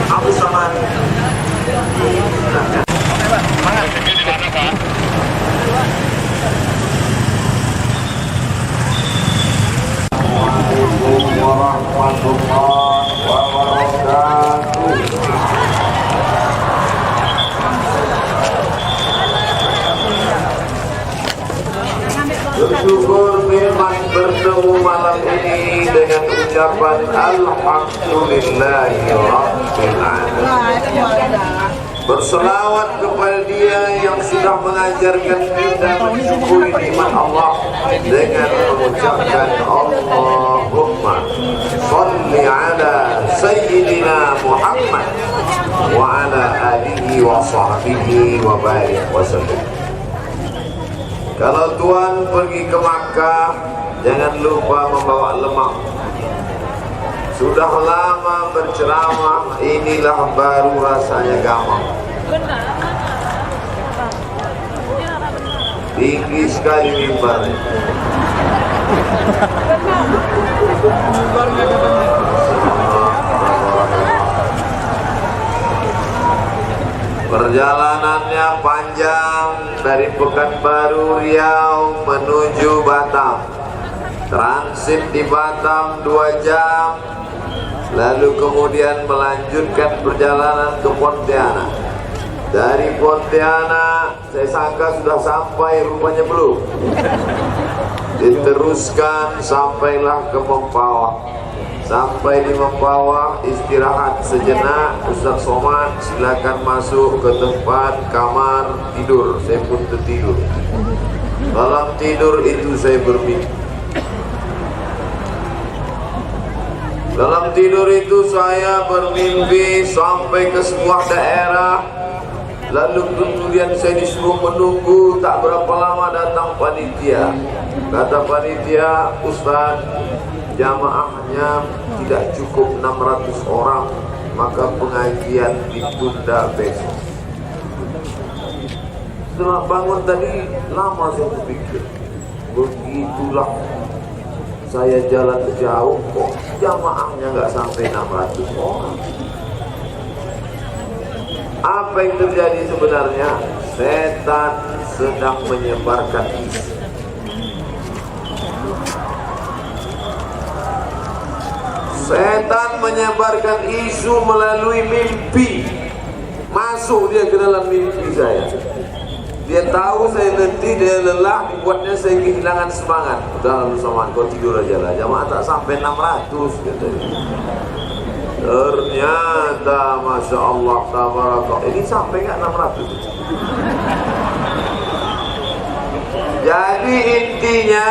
Abu Saman. Assalamualaikum warahmatullahi wabarakatuh. Bersyukur memang bertemu malam ini dengan ucapan Alhamdulillahirabbil alamin. Berselawat kepada Dia yang sudah mengajarkan kita mensyukuri nikmat Allah dengan mengucapkan Allahumma sholli ala sayyidina Muhammad wa ala alihi wa sahbihi wa barik wa sallam. Kalau Tuhan pergi ke Makkah, jangan lupa membawa lemak. Sudah lama berceramah, inilah baru rasanya gampang. Tinggi sekali mimbarnya. Perjalanannya panjang dari Pekanbaru Riau menuju Batam. Transit di Batam 2 jam. Lalu kemudian melanjutkan perjalanan ke Pontianak. Dari Pontianak saya sangka sudah sampai, rupanya belum. Diteruskan sampailah ke Mempawah. Sampai di Mempawah istirahat sejenak. Ustaz Somad silakan masuk ke tempat kamar tidur. Saya pun tertidur. Dalam tidur itu saya bermimpi. Dalam tidur itu saya bermimpi sampai ke sebuah daerah. Lalu kemudian saya disuruh menunggu. Tak berapa lama datang panitia. Kata panitia, Ustaz, jamaahnya tidak cukup 600 orang, maka pengajian ditunda besok. Setelah bangun tadi, lama saya berpikir, begitulah saya jalan jauh kok jamaahnya nggak sampai 600 orang. Apa yang terjadi sebenarnya? Setan sedang menyebarkan isu. Setan menyebarkan isu melalui mimpi. Masuk dia ke dalam mimpi saya. Dia tahu saya letih, dia lelah, dibuatnya saya kehilangan semangat. Udah lalu sama kau tidur aja lah. Jamaah tak sampai 600 katanya. Ternyata Masya Allah tabarakallah, ini sampai nggak 600? Jadi intinya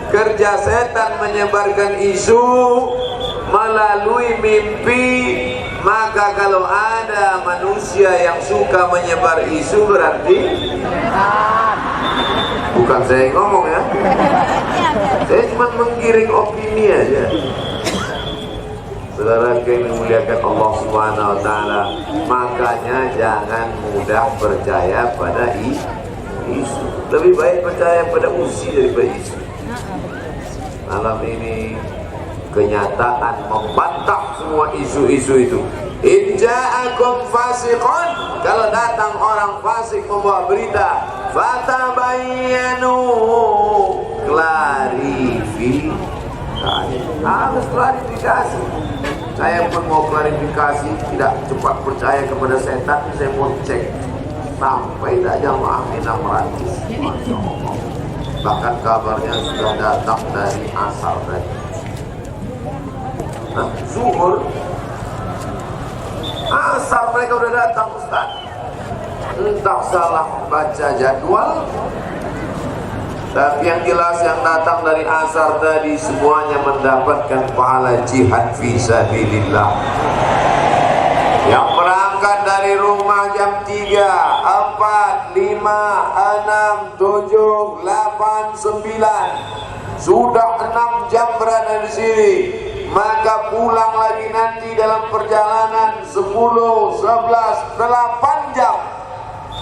kerja setan menyebarkan isu melalui mimpi. Maka kalau ada manusia yang suka menyebar isu, berarti bukan saya ngomong ya, saya cuma menggiring opini aja. Saudara yang dimuliakan Allah Subhanahu wa taala, makanya jangan mudah percaya pada isu. Lebih baik percaya pada usi daripada isu. Malam ini kenyataan membantah semua isu-isu itu. In ja'akum fasiqun, kalau datang orang fasik membawa berita, fatabayyanu, klarifikasi. Harus klarifikasi. Saya pun mau klarifikasi, tidak cepat percaya kepada setan. Saya mau cek sampai tak jamaah 600. Masya Allah. Bahkan kabarnya sudah datang dari asal tadi. Nah, zuhur asar mereka udah datang, Ustaz. Entah salah baca jadwal, tapi yang jelas yang datang dari asar tadi semuanya mendapatkan pahala jihad fisabilillah. Yang berangkat dari rumah jam 3, 4, 5, 6, 7, 8, 9, sudah 6 jam berada di sini. Maka pulang lagi nanti dalam perjalanan 10, 11, 8 jam.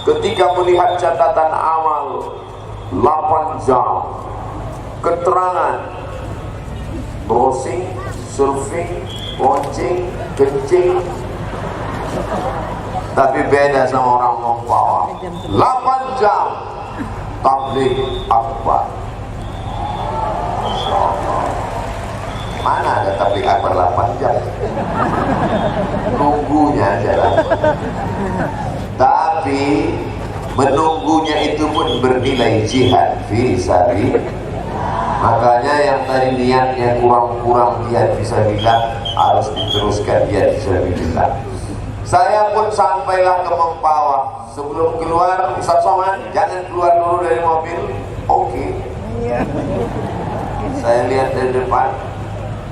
Ketika melihat catatan amal 8 jam. Keterangan browsing, surfing, launching, kencing, Tapi beda sama orang Mempawah. 8 jam tabligh akbar. Insyaallah. Mana ada tabligh akbar 8 jam? Nunggunya aja lah. Tapi menunggunya itu pun bernilai jihad fi sabilillah. Makanya yang tadi niatnya kurang-kurang jihad fisabilillah harus diteruskan jihad fisabilillah. Saya pun sampailah ke Mempawah. Sebelum keluar, Ustaz Somad, jangan keluar dulu dari mobil. Oke. Saya lihat dari depan,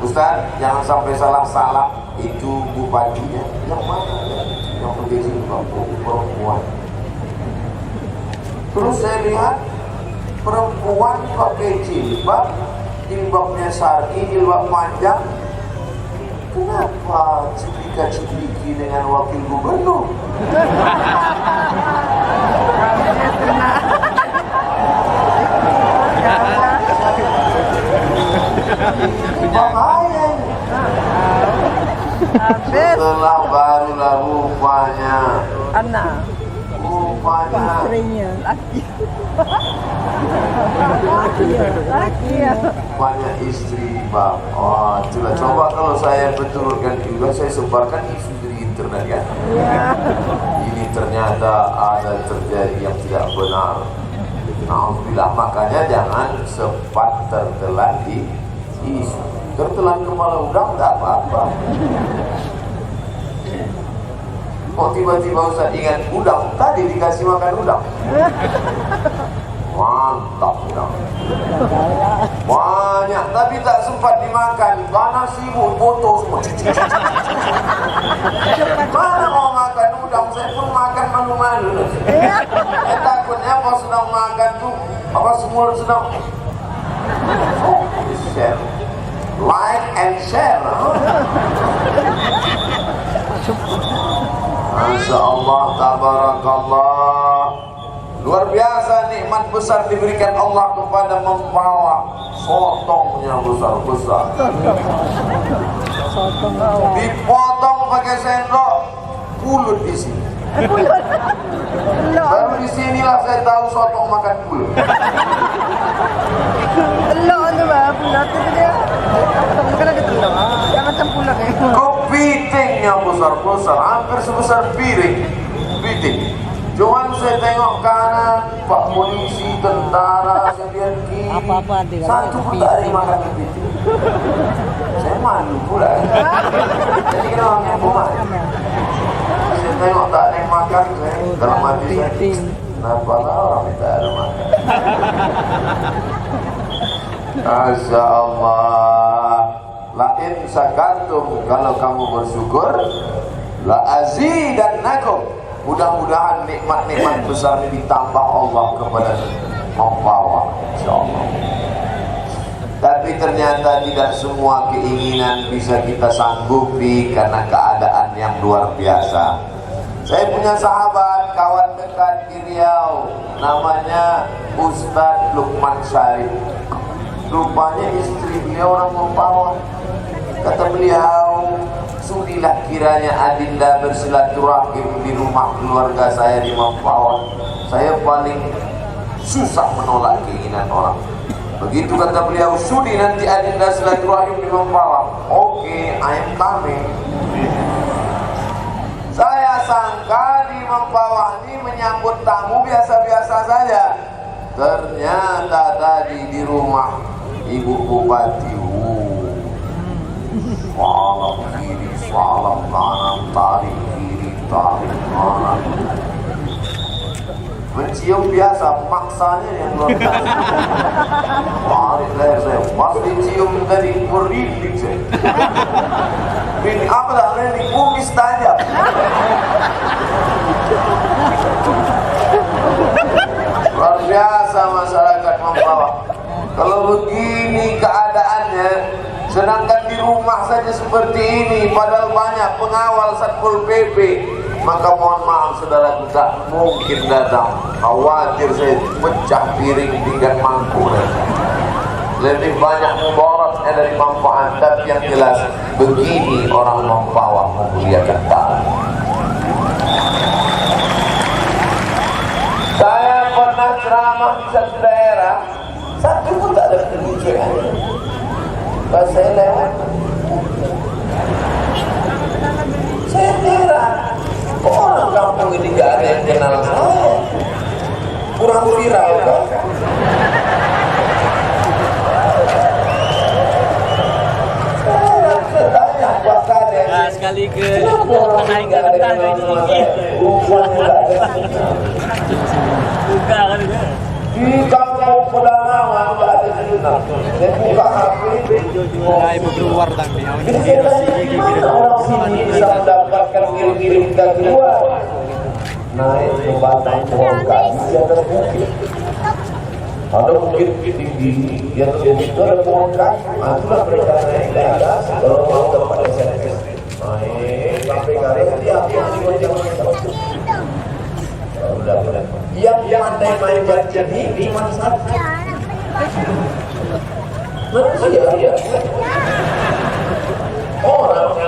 Ustaz, jangan sampai salah-salah. Itu bupatinya. Yang mana? Yang pergi perempuan. Terus saya lihat perempuan pakai jilbabnya syar'i, jilbab panjang. Kenapa ciplika-cipliki dengan wakil gubernur? Bahaya. Setelah barulah rupanya istrinya laki ya. Banyak istri bang. Oh, itulah. Coba kalau saya betulkan juga, saya sebarkan isu di internet ya. Ini ternyata ada terjadi yang tidak benar. Alhamdulillah, makanya jangan sempat tertelan di isu. Tertelan kepala udang tak apa-apa. Kok tiba-tiba Ustaz ingat udang? Tadi dikasih makan udang. Mantap udang. Banyak, tapi tak sempat dimakan karena sibuk foto semua. Mana mau makan udang? Saya pun makan malu-malu. Takutnya pas sedang makan tuh apa semua sedang share, like and share. Masya Allah, tabarakallah. Luar biasa nikmat besar diberikan Allah kepada Mempawah. Sotongnya besar-besar. Dipotong pakai sendok, pulut di sini. Baru di sinilah saya tahu sotong makan pulut. Telur tu bah, pulut tu dia. Bukan lagi telur. Yang macam pulut ni. Kepitingnya besar-besar, hampir sebesar piring. Kepiting. Cuman saya tengok kanan, Pak polisi, tentara, saya lihat kiri. Apa-apa ada. Satu pun tak ada yang makan kepiting. Saya malu pula. Jadi kena orang yang buat. Saya tengok tak ada yang makan, saya dalam hati saya. Kenapa orang tak ada makan? Masya Allah. Lain syakartum, kalau kamu bersyukur, la azidannakum. Mudah-mudahan nikmat-nikmat besar ini ditambah Allah kepada Mempawah, insyaallah. Tapi ternyata tidak semua keinginan bisa kita sanggupi karena keadaan yang luar biasa. Saya punya sahabat, kawan dekat di Riau, namanya Ustadz Lukman Syarif. Rupanya istri beliau orang Mempawah. Kata beliau, sudilah kiranya Adinda bersilaturahim di rumah keluarga saya di Mempawah. Saya paling susah menolak keinginan orang. Begitu kata beliau, sudi nanti Adinda silaturahim di Mempawah. Oke, I am coming. Saya sangka di Mempawah ini menyambut tamu biasa-biasa saja. Ternyata tadi di rumah Ibu Bupati, salam kiri, salam kanan, tarik kiri, tarik kanan. Mencium biasa, maksanya yang luar biasa. Tarik leher saya, pas dicium tadi merinding saya. Ini apa tak merinding? Kumis tajam. Luar biasa masyarakat Mempawah. Kalau begini keadaannya, sedangkan di rumah saja seperti ini, padahal banyak pengawal Satpol PP, maka mohon maaf saudara, tak mungkin datang. Khawatir saya pecah piring tinggal mangkuk. Lebih banyak mudaratnya dari manfaat. Tapi yang jelas begini orang Mempawah memuliakan tamu. ceramah di satu daerah, satu pun tak ada kemunculan. Pas saya lewat, saya heran, kok orang kampung ini gak ada yang kenal saya? Kurang viral kan? Nah, sekali ke naik ke atas ini. Buka kan dia. Di kampung pedalaman nggak ada sinyal. Saya buka HP. Nah, ibu keluar tapi. Gimana orang sini bisa mendapatkan kirim-kirim kita keluar? Naik ke batang pohon kayu di atas bukit. Ada bukit tinggi, di atas bukit itu ada pohon kayu. Itulah mereka naik ke atas. Kalau mau tempat SMS, naik sampai kali setiap yang yang pandai main jajan ini cuma satu manusia. Orang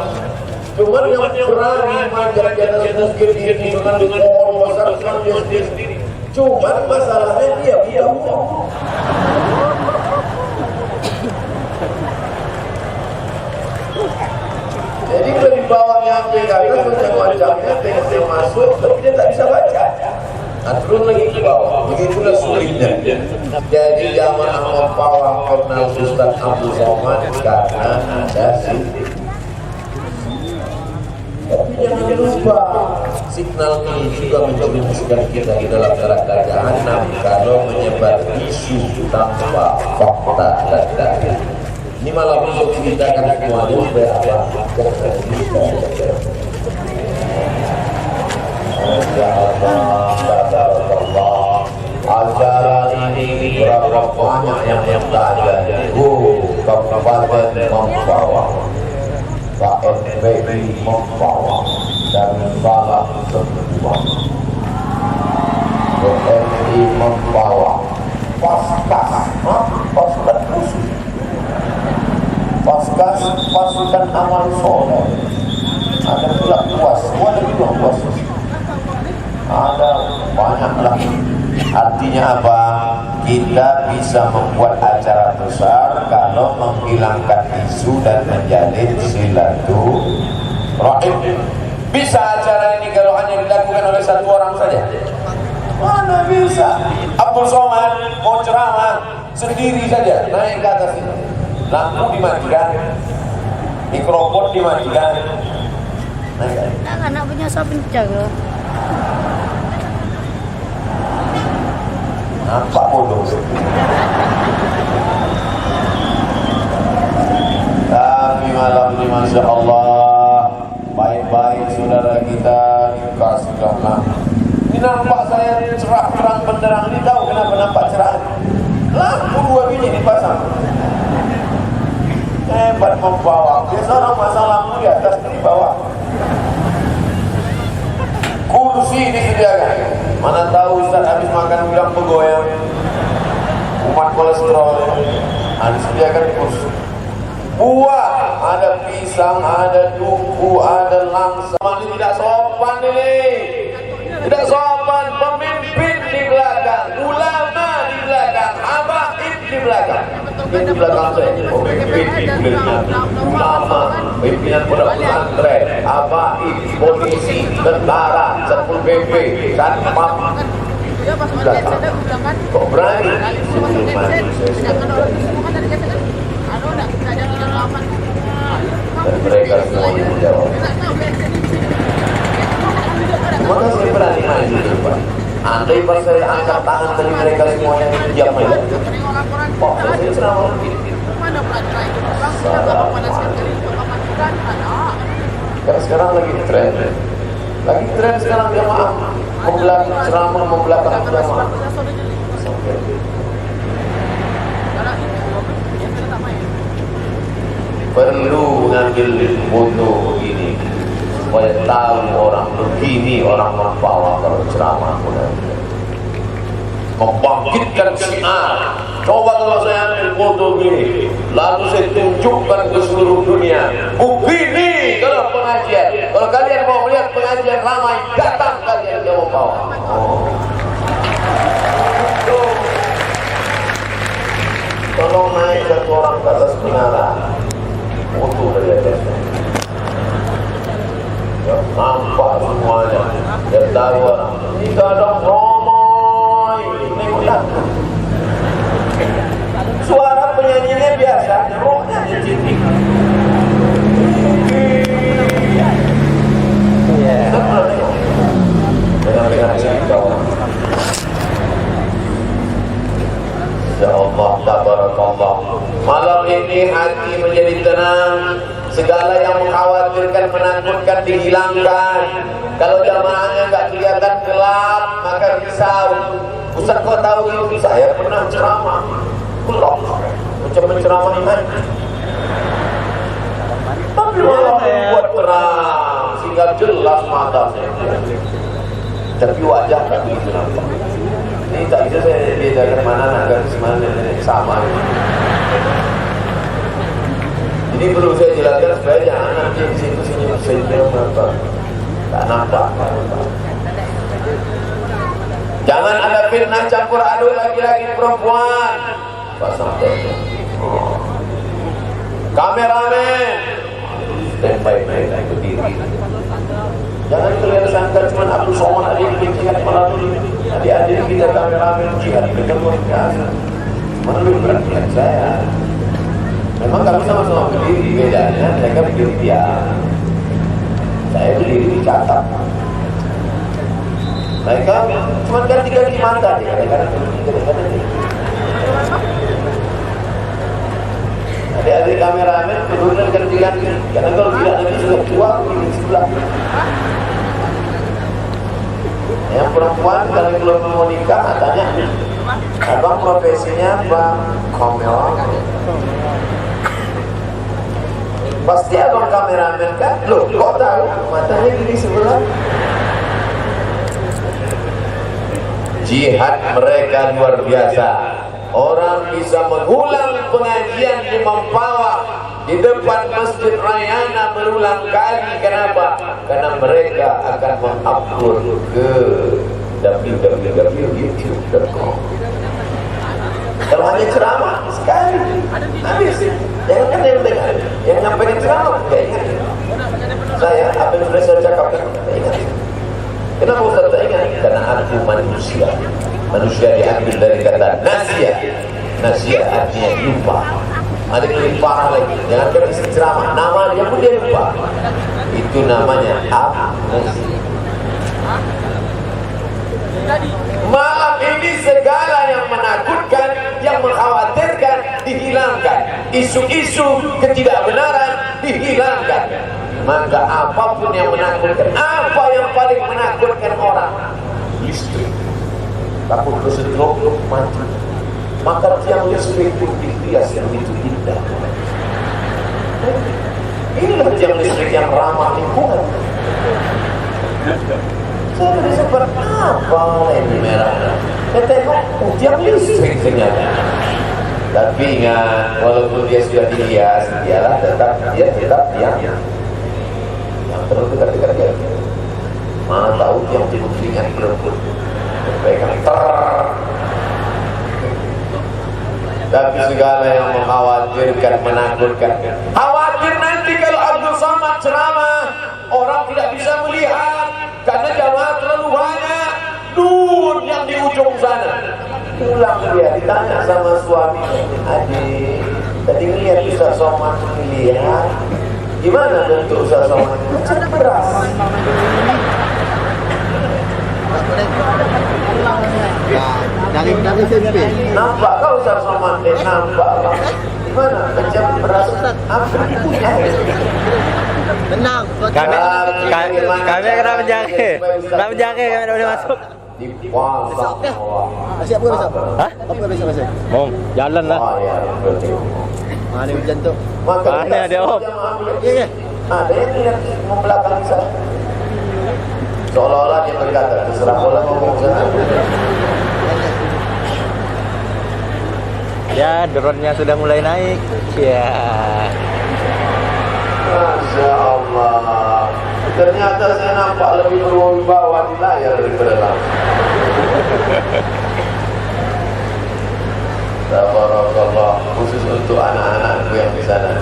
cuma yang berani main jajan mungkin ini dengan pohon besar dia sendiri. Cuma masalahnya dia uang. Jadi kalau di bawahnya PKK macam-macamnya PKK masuk, tapi dia tak bisa baca. Nah, turun lagi ke bawah, begitulah sulitnya. Jadi zaman Ahmad Pawang kenal Ustaz Abdul Somad karena ada sidik. Tapi jangan lupa, signal ini juga menjerumuskan kita di dalam neraka jahanam kalau menyebar isu tanpa fakta dan data. Ini malah untuk ceritakan semuanya supaya apa? Acara ini berapa banyak yang tanya. Kabupaten Mempawah, KNPI Mempawah dan salah semua TNI Mempawah, pasukan khusus, pasukan amal soleh, ada pula puas, ada juga puas, ada banyak lagi. Artinya apa? Kita bisa membuat acara besar kalau menghilangkan isu dan menjalin silaturahim. Bisa acara ini kalau hanya dilakukan oleh satu orang saja? Mana bisa? Abdul Somad mau ceramah sendiri saja, naik ke atas ini, lampu dimatikan, mikrofon dimatikan, naik. Anak punya siapa penjaga? Nampak bodoh. Tapi malam ini Masya Allah, baik-baik saudara kita dikasihkanlah. Ini nampak saya cerah terang benderang. Ini tahu kenapa nampak cerah? Lampu 2 biji dipasang. Hebat Mempawah. Biasa orang pasang lampu di atas, di bawah. Kursi disediakan. Mana tahu Ustaz habis makan udang pegoyang, umat kolesterol, disediakan kursi. Buah, ada pisang, ada duku, ada langsa. Ini tidak sopan ini. Tidak sopan. Pemimpin di belakang, ulama di belakang, habaib di belakang. Ini di belakang saya. Pemimpin di belakang, ulama, pimpinan pondok pesantren, habaib, polisi, tentara, Satpol PP, Satpam. Kok berani? Dan mereka semuanya menjawab. Maka saya berani maju di depan. Andai pas saya angkat tangan dari mereka semuanya diam aja. Oh, saya ceramah. Karena sekarang lagi tren. Lagi tren sekarang jamaah membelakang ceramah, membelakang jamaah. Perlu ngambil foto begini supaya tahu orang begini orang Mempawah kalau ceramah membangkitkan syiar. Coba kalau saya ambil foto begini lalu saya tunjukkan ke seluruh dunia, begini kalau pengajian. Kalau kalian mau melihat pengajian ramai, datang kalian ke Mempawah. tolong naik satu orang ke atas menara, foto dari atasnya. Ya, nampak semuanya. Dia tahu orang. Jika ada ngomong, ini ulang. Suara penyanyinya biasa, rohnya dicintik. Ya Allah, tabarakallah. Malam ini hati menjadi tenang. Segala yang mengkhawatirkan, menakutkan dihilangkan. Kalau jamaahnya nggak kelihatan gelap, maka risau. Ustaz, kau tahu itu? Saya pernah ceramah. Gelap, macam menceramah iman. Tapi malah membuat terang sehingga jelas matanya. Tapi wajah tak begitu nampak. Ini tak bisa saya bedakan mana naga semana sama. Ini perlu saya jelaskan supaya jangan nanti di situ senyum nampak. Tak nampak. Jangan ada fitnah campur aduk laki-laki perempuan. Pasang oh. Kameramen baik-baik berdiri. Jangan kalian sangka cuma Abdul Somad adik jihad melalui adik-adik kita kameramen jihad kita luar biasa. Menurut perhatian saya, memang kami sama-sama berdiri, bedanya mereka berdiri diam, saya berdiri dicatat. Mereka cuma ganti-ganti mata dia, adik-adik kameramen kemudian ganti-ganti, karena kalau tidak nanti sudah tua di sebelah. Yang perempuan kalau belum mau nikah tanya, abang profesinya apa? Kameramen. Pasti abang kameramen kan? Loh, kok tahu? Matanya di sebelah. Jihad mereka luar biasa. Orang bisa mengulang pengajian di Mempawah di depan Masjid Rayana berulang kali. Kenapa? Karena mereka akan mengupload ke www.youtube.com. Kalau hanya ceramah sekali habis. Jangan kan yang dengar, yang nyampaikan ceramah tidak ingat. Saya apa yang sudah saya cakapkan tidak ingat. Kenapa Ustaz tak ingat? Karena aku manusia. Manusia diambil dari kata nasia. Nasia artinya lupa. Ada yang lebih parah lagi. Jangan kan isi ceramah, nama dia pun dia lupa. Itu namanya amnesia. Malam ini segala yang menakutkan, yang mengkhawatirkan dihilangkan. Isu-isu ketidakbenaran dihilangkan. Maka apapun yang menakutkan, apa yang paling menakutkan orang? Listrik. Takut kesedrok mati. Maka tiang listrik pun dihias yang itu indah. Inilah tiang listrik yang ramah lingkungan. Saya tadi sempat apa ini merah? Saya tengok tiang listrik ternyata. Tapi ingat, walaupun dia sudah dihias, dia tetap tiang yang terus dekat-dekat dia. Mana tahu tiang timbul keringat beremput. Pegang tapi segala yang mengkhawatirkan, menakutkan. Khawatir nanti kalau Abdul Somad ceramah, orang tidak bisa melihat karena jamaah terlalu banyak. Nur yang di ujung sana. Pulang dia ditanya sama suami, adik, tadi lihat Ustaz Somad melihat, gimana bentuk Ustaz Somad? Macam beras. Dari SMP. Nampak kau Ustaz Somad? Nampak lah. Gimana? Macam beras apa punya? Tenang. Kami kena menjaga. Kena menjaga kami dah boleh masuk. Dipasang bawah. Siap pun besok. Hah? Apa besok besok? Mau jalan lah. Oh ya, betul. Mana hujan tu? Mana ada op? Ya. Ada yang tidak membelakangi saya. Seolah-olah dia berkata, terserah bola ngomong sana. Ya, drone-nya sudah mulai naik. Ya. Masya Allah. Ternyata saya nampak lebih berwibawa di layar daripada langsung. Tabarakallah, khusus untuk anak-anakku yang di sana.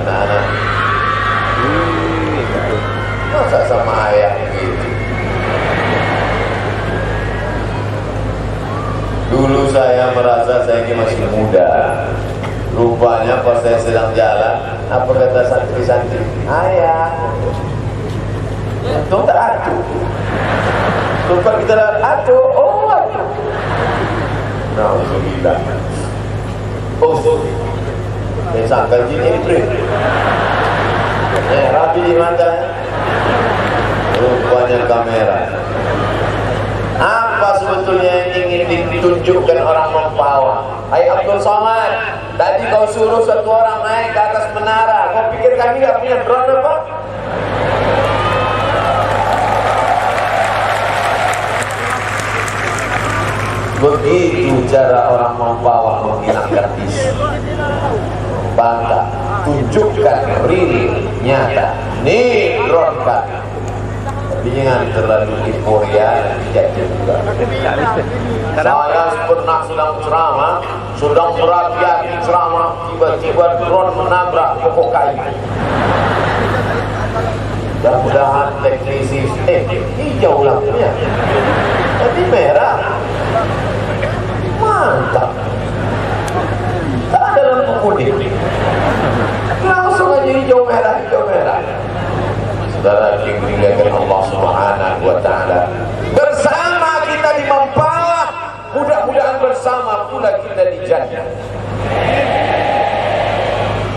Anak-anak. Masa sama ayah gitu. Dulu saya merasa saya ini masih muda. Rupanya pas saya sedang jalan, apa kata santri-santri? Ayah, untung tak atuh. Tempat kita atuh, oh atuh. Alhamdulillah. Oh, saya sangka jin April. Rapi di mata. Rupanya kamera. Apa sebetulnya yang ingin ditunjukkan orang Mempawah? Hai Abdul Somad, tadi kau suruh satu orang naik ke atas menara. Kau pikir kami gak punya drone apa? Begitu cara orang Mempawah menghilangkan isu. Bantah, tunjukkan real, nyata. Nih drone kan. Tapi jangan terlalu euforia, tidak juga. Saya pernah sedang ceramah, sedang merakyati ceramah, tiba-tiba drone menabrak pokok kayu. Mudah-mudahan teknisi, hijau lampunya, tapi merah, mantap. Tak ada lampu kuning, langsung aja hijau merah, hijau merah. Saudara yang dimuliakan Allah Subhanahu wa Ta'ala, bersama kita di Mempawah, mudah-mudahan bersama pula kita di Jannah.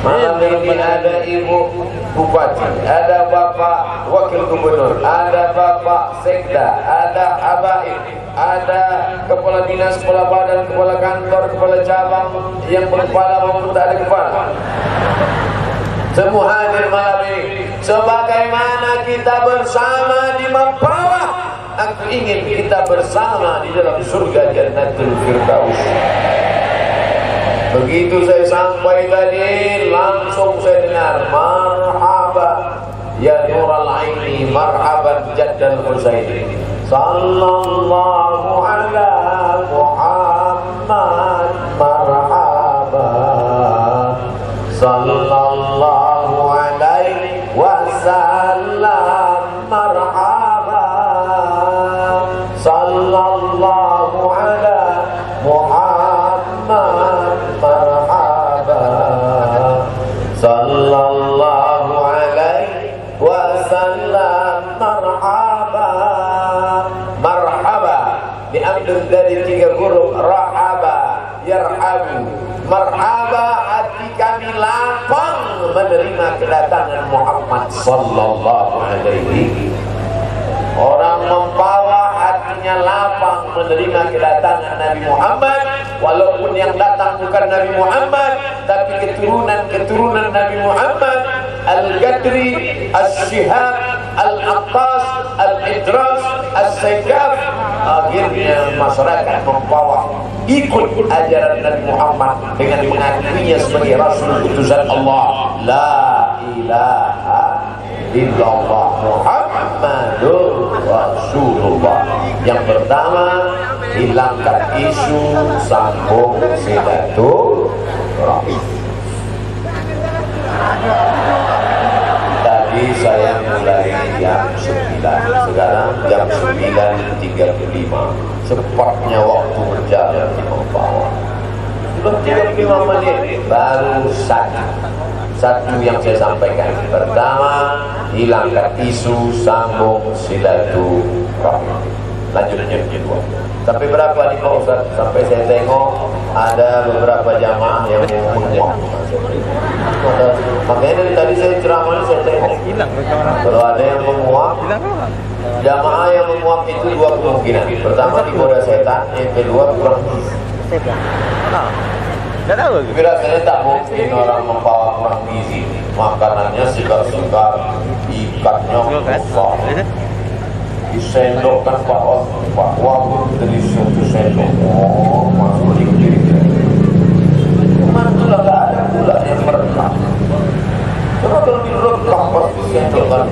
Malam ini ada Ibu Bupati, ada Bapak Wakil Gubernur, ada Bapak Sekda, ada Habaib, ada Kepala Dinas, Kepala Badan, Kepala Kantor, Kepala Cabang, yang berkepala maupun tak ada kepala. Semua hadir malam ini. Sebagaimana kita bersama di Mempawah, aku ingin kita bersama di dalam surga Jannatul Firdaus. Begitu saya sampai tadi, langsung saya dengar marhaba ya Nurul Aini, marhaban Jaddal Husaini, sallallahu ala Muhammad, marhaba sallallahu alaihi wasallam, marhaba sallallahu ala Muhammad, marhaba sallallahu alaihi wasallam, marhaba. Marhaba diambil dari 3 huruf, rahaba, yarhabu. Marhaba, hati kami lapang menerima kedatangan Muhammad sallallahu alaihi. Orang Mempawah hatinya lapang menerima kedatangan Nabi Muhammad, walaupun yang datang bukan Nabi Muhammad, tapi keturunan Nabi Muhammad, Al-Gadri, Al-Shihab, Al-Aqtas, Al-Idras, Al-Saykaf. Akhirnya masyarakat Mempawah ikut ajaran Nabi Muhammad dengan mengakuinya sebagai Rasul utusan Allah. La ilaha illallah Muhammadur Rasulullah. Yang pertama, hilangkan isu sambung silaturahmi. Tadi saya mulai jam 9, sekarang jam 9.35. Cepatnya waktu berjalan di Mempawah. Sudah 35 menit, baru satu yang saya sampaikan. Pertama, hilangkan isu sambung silaturahmi. Lanjutnya kedua. Sampai berapa nih Pak Ustaz? Sampai saya tengok ada beberapa jamaah yang menguap. Makanya dari tadi saya ceramah saya tengok. Kalau ada yang menguap, jamaah yang menguap itu 2 kemungkinan. Pertama, digoda setan, yang kedua kurang gizi. Tidak tahu. Tapi rasanya tak mungkin orang membawa kurang gizi. Makanannya segar-segar, ikatnya besar. Disendokkan Pak Wagub dari satu sendok. Oh, masuk diri. Cuman itulah tak ada gula yang merekam. Coba kalau direkam pas disendokkan,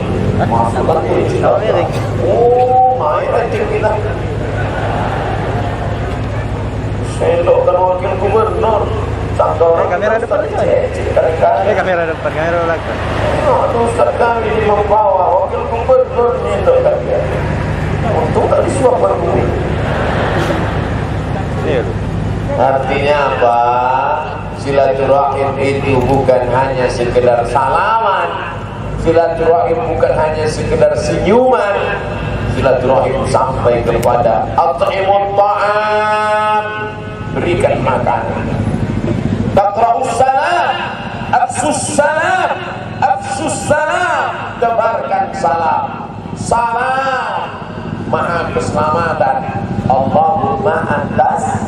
masukkan kulit. Oh, main aja kita. Sendokkan wakil gubernur. Kamera depan aja. Kamera depan, kamera belakang. Ustaz kami di membawa wakil gubernur nyendokkan dia. Untung tak disuap berbumi. Artinya apa? Silaturahim itu bukan hanya sekedar salaman. Silaturahim bukan hanya sekedar senyuman. Silaturahim sampai kepada at'imut ta'am, berikan makanan. Taqra'us salam, afsus salam, tebarkan salam. Salam maha keselamatan. Allahumma antas,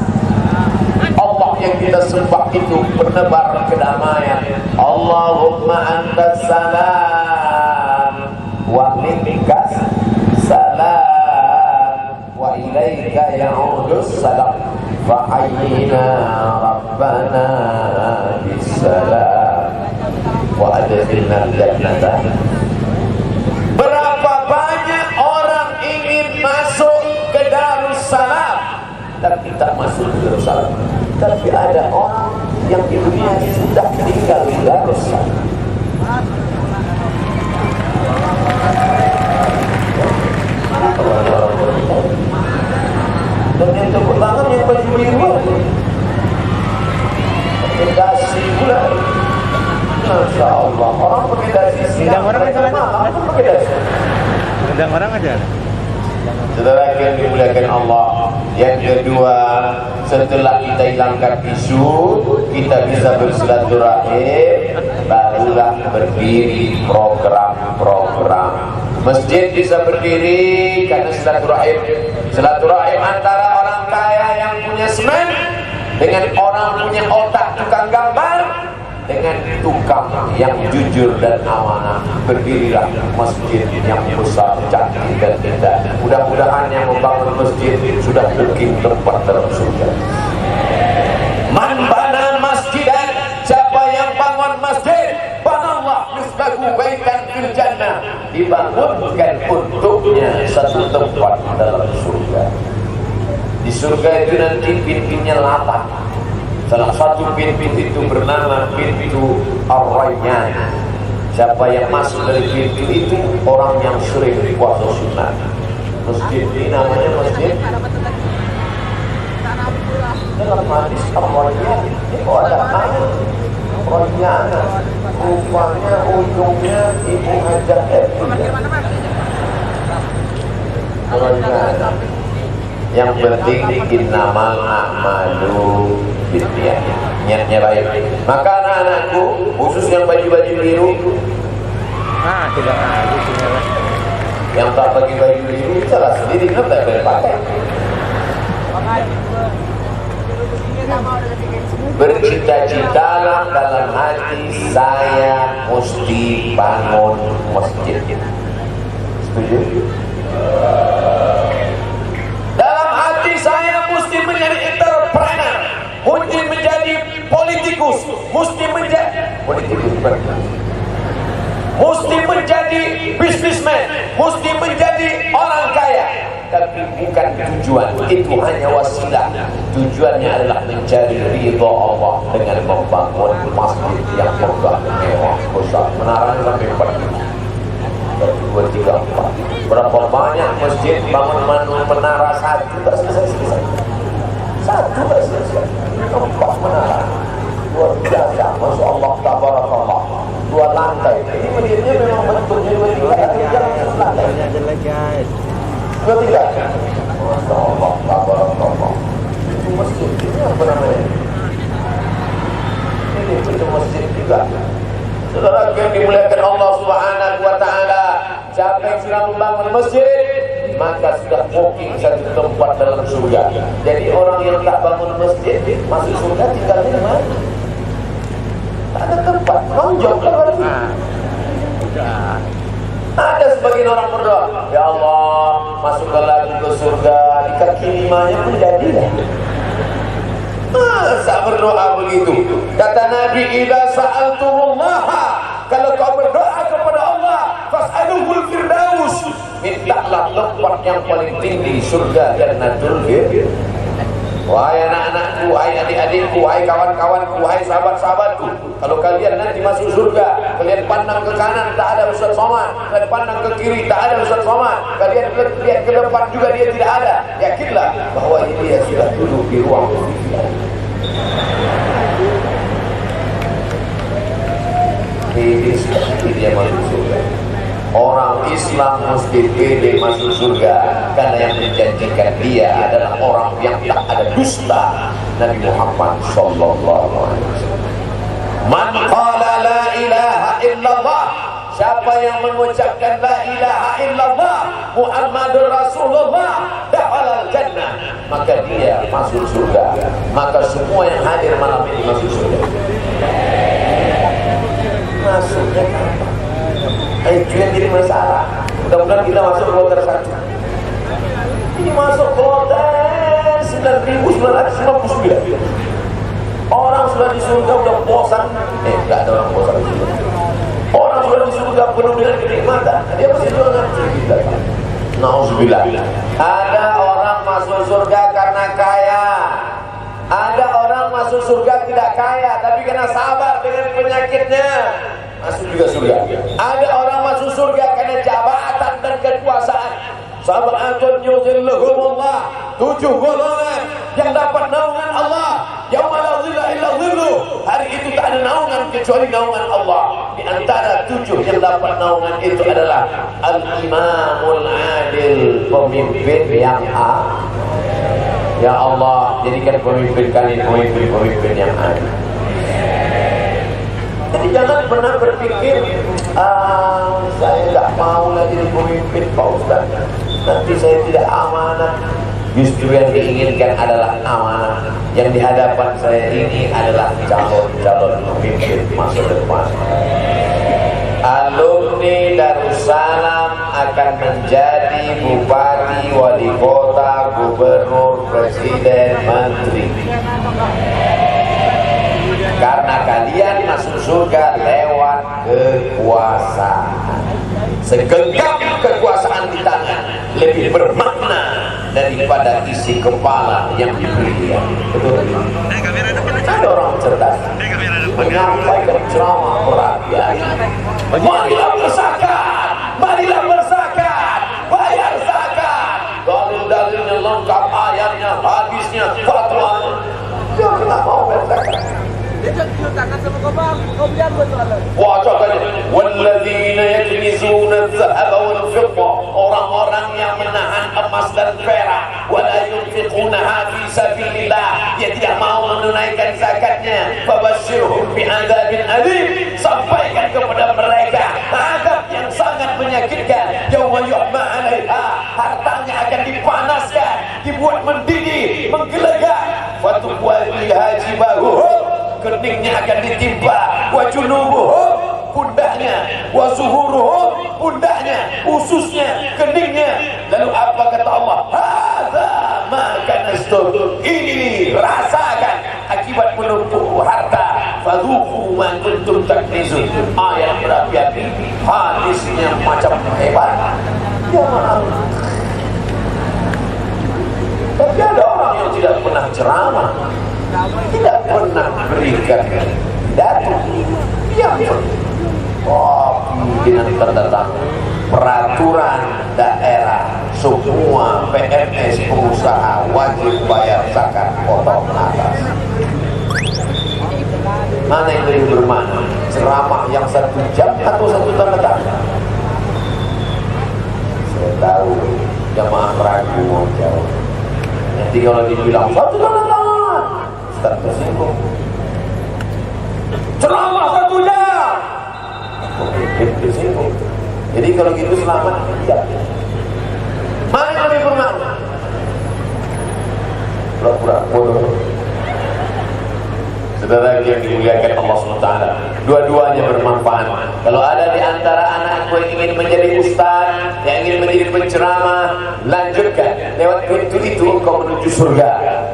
Allah yang kita sembah itu penebar kedamaian. Allahumma antas salam wa minkas salam wa ilaika ya'udus salam fa hayyina rabbana bisalam wa adkhilna jannata. Berapa banyak orang ingin masuk ke Darussalam tapi tak masuk ke Darussalam. Tapi ada orang yang di dunia sudah tinggal di Darussalam. Dan yang tepuk tangan yang baju biru pakai dasi pula. Masya Allah, orang pakai dasi siang, Orang pakai dasi. Undang orang aja. Saudara yang dimuliakan Allah. Yang kedua, setelah kita hilangkan isu, kita bisa bersilaturahim, barulah berdiri program-program. Masjid bisa berdiri karena silaturahim. Silaturahim antara orang kaya yang punya semen dengan orang punya otak tukang gambar, dengan tukang yang jujur dan amanah. Berdirilah masjid yang besar, cantik dan indah. Mudah-mudahan yang membangun masjid sudah booking tempat dalam surga. Man bana masjidan, siapa yang bangun masjid, banallah mislahu baitan fil jannah, dibangunkan untuknya satu tempat dalam surga. Di surga itu nanti pintunya 8. Salah satu pintu itu bernama pintu Ar-Rayyan. Siapa yang masuk dari pintu itu orang yang sering puasa sunnah. Masjid ini namanya masjid dalam hadis Ar-Rayyan. Ini kok ada Ar-Rayyan, rupanya ujungnya Ibu Hajar Ar-Rayyan. Yang penting innamal a'malu binniyat, niatnya baik. Maka anak-anakku, khusus yang baju-baju biru, Tidak ada sini. yang tak pakai baju biru salah sendiri, kenapa tak boleh pakai? Bercita-citalah dalam hati, saya mesti bangun masjid. Setuju? Saya mesti menjadi entrepreneur, mesti menjadi politikus, mesti menjadi businessman, mesti menjadi orang kaya. Tapi bukan tujuan, itu hanya wasilah. Tujuannya adalah mencari ridha Allah dengan membangun masjid yang megah, mewah, besar, menaranya sampai 2, 3, 4. Berapa banyak masjid bangun menara satu tak selesai. Satu tak selesai. 4 menara, 2 biasa, Masya Allah, tabarakallah, 2 lantai. Ini masjidnya memang bentuknya 2, 3, jangan lantai. 2, 3. Masya Allah, tabarakallah. Itu masjid, ini apa namanya? Ini itu masjid juga. Saudara yang dimuliakan Allah Subhanahu wa ta'ala, siapa yang sudah membangun masjid, maka sudah booking satu tempat dalam surga. Jadi orang yang tak bangun masjid masuk surga tinggal di mana? Tak ada tempat, nonjok lah berarti. Ada sebagian orang berdoa, ya Allah, masukkanlah aku ke surga, di kaki 5-nya pun jadilah. Masa berdoa begitu? Kata Nabi, idza sa'altumullaha, kalau kau berdoa kepada Allah, fas'aluhul firdaus, mintalah tempat yang paling tinggi surga Jannatul Firdaus. Wahai anak-anakku, wahai adik-adikku, wahai kawan-kawanku, wahai sahabat-sahabatku, kalau kalian nanti masuk surga, kalian pandang ke kanan tak ada Ustaz Somad, dan pandang ke kiri tak ada Ustaz Somad, kalian lihat ke depan juga dia tidak ada, yakinlah bahwa ini dia sudah duduk di ruang pemikiran. Ini seperti dia masuk surga. Orang Islam mesti pede masuk surga karena yang menjanjikan dia adalah orang yang tak ada dusta, Nabi Muhammad sallallahu alaihi wasallam. Man qala la ilaha illallah, siapa yang mengucapkan la ilaha illallah Muhammadur Rasulullah dakhala al-jannah, maka dia masuk surga. Maka semua yang hadir malam ini masuk surga. Masuknya itu yang jadi masalah. Mudah-mudahan kita masuk kloter 1. Ini masuk kloter 9.999. Orang sudah di surga udah bosan. Enggak ada orang bosan di surga. Orang sudah di surga penuh dengan kenikmatan. Dia masih jualan cerita. Nauzubillah. Ada orang masuk surga karena kaya. Ada orang masuk surga tidak kaya, tapi karena sabar dengan penyakitnya, masuk juga surga. Ada orang masuk surga karena jabatan dan kekuasaan. Sab'atun yuzilluhumullah, 7 golongan yang dapat naungan Allah. Yauma la dhilla illa dhillu. Hari itu tak ada naungan kecuali naungan Allah. Di antara 7 yang dapat naungan itu adalah al-imamul adil, pemimpin yang adil. Ya Allah, jadikan pemimpin kami pemimpin yang adil. Jadi jangan pernah berpikir, saya tidak mau lagi jadi pemimpin Pak Ustaz, nanti saya tidak amanah. Justru yang diinginkan adalah amanah. Yang di hadapan saya ini adalah calon-calon pemimpin masa depan. Alumni Darussalam akan menjadi bupati, wali kota, gubernur, presiden, menteri. Karena kalian masuk surga lewat kekuasaan. Segenggam kekuasaan di tangan lebih bermakna daripada isi kepala yang diberikan. Betul? Ada orang cerdas menyampaikan ceramah merakyat. Marilah berzakat, marilah berzakat, bayar zakat. Dalil-dalilnya lengkap, ayatnya, hadisnya, fatwanya. Dia tidak mau berzakat. Wah, contohnya walladzina yaknizuna adh-dhahaba wal-fidda, orang-orang yang menahan emas dan perak, wala yunfiqunaha fi sabilillah, dia tidak mau menunaikan zakatnya, fabashshirhum bi'adzabin alim, sampaikan kepada mereka azab yang sangat menyakitkan. Yauma yuhma 'alaiha, hartanya akan dipanaskan, dibuat mendidih, menggelegak, fatuwalliha jibahuhum, keningnya akan ditimpa, wa junubuhum, pundaknya, wa zuhuruhum, pundaknya, ususnya, keningnya. Lalu apa kata Allah? Hadza ma kanastum, ini rasakan akibat menumpuk harta. Fadzuqu ma kuntum taknizun. Ayat berapi-api, hadisnya macam hebat. Ya maaf. Tapi ada orang yang tidak pernah ceramah, tidak pernah berikan pidato, diam. Dengan terdatang peraturan daerah, semua PNS pengusaha wajib bayar zakat potong atas. Mana yang lebih bermakna? Ceramah yang 1 jam atau 1 tanda tangan? Saya tahu jamaah ragu mau jawab. Nanti kalau dibilang 1 tanda tangan, Ustaz tersinggung. Ceramah 1 jam, tersinggung. Jadi kalau gitu selamat tidak. Mana yang lebih bermakna? Pura-pura bodoh. Saudara yang dimuliakan Allah SWT, dua-duanya bermanfaat. Kalau ada di antara anakku yang ingin menjadi ustaz, yang ingin menjadi penceramah, lanjutkan. Lewat pintu itu engkau menuju surga.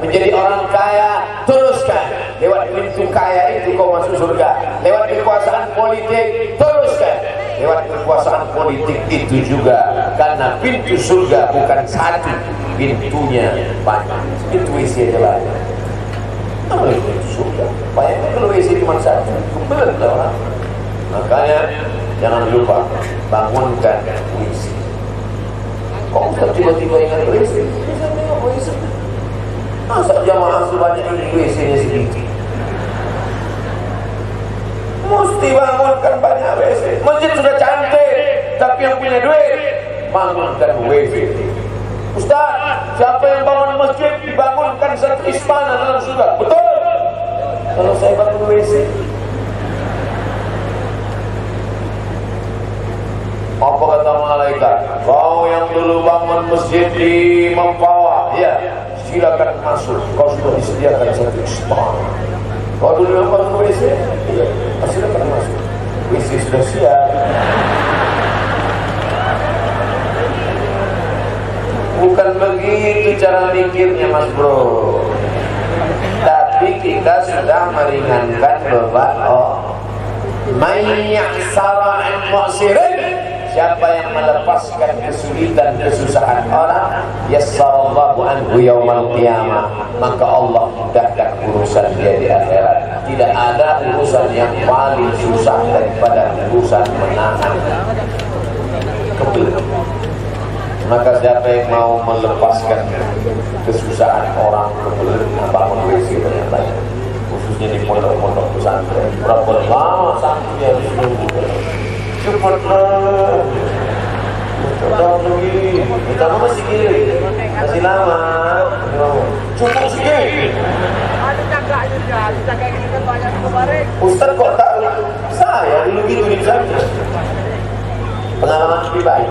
Menjadi orang kaya, teruskan. Lewat pintu kaya itu kau masuk surga. Lewat kekuasaan politik, teruskan. Lewat kekuasaan politik itu juga, karena pintu surga bukan satu, pintunya banyak. Pintu WC aja banyak. Apa itu pintu surga? Banyak kalau WC cuma satu, kebelet lah orang. Makanya jangan lupa bangunkan WC. Kok Ustaz tiba-tiba ingat WC? Bisa tengok WC. Masa jamaah sebanyak ini WC-nya sedikit? Mesti bangunkan banyak WC. Masjid sudah cantik, tapi yang punya duit bangunkan WC. Ustaz, siapa yang bangun masjid dibangunkan satu istana dalam surga? Betul. Kalau saya bangun WC, apa kata malaikat? Kau yang dulu bangun masjid di Mempawah, ya, silakan masuk. Kau sudah disediakan satu istana. Kau dulu yang bangun WC, ya, silakan masuk. WC sudah siap. Bukan begitu cara mikirnya, Mas Bro. Tapi kita sudah meringankan beban. Man ya'sara an mu'sirin, siapa yang melepaskan kesulitan kesusahan orang, yassarallahu anhu yaumal qiyamah, maka Allah mudahkan urusan dia di akhirat. Tidak ada urusan yang paling susah daripada urusan menahan kebelet. Maka siapa yang mau melepaskan kesusahan orang kebelet, bangun WC banyak-banyak, khususnya di pondok-pondok pesantren. Berapa lama santri harus nunggu? Cepatlah, udah begini, kita masih gini, masih lama, cukup segini. Ustaz kok tahu? Saya dulu gitu di pesantren, pengalaman pribadi.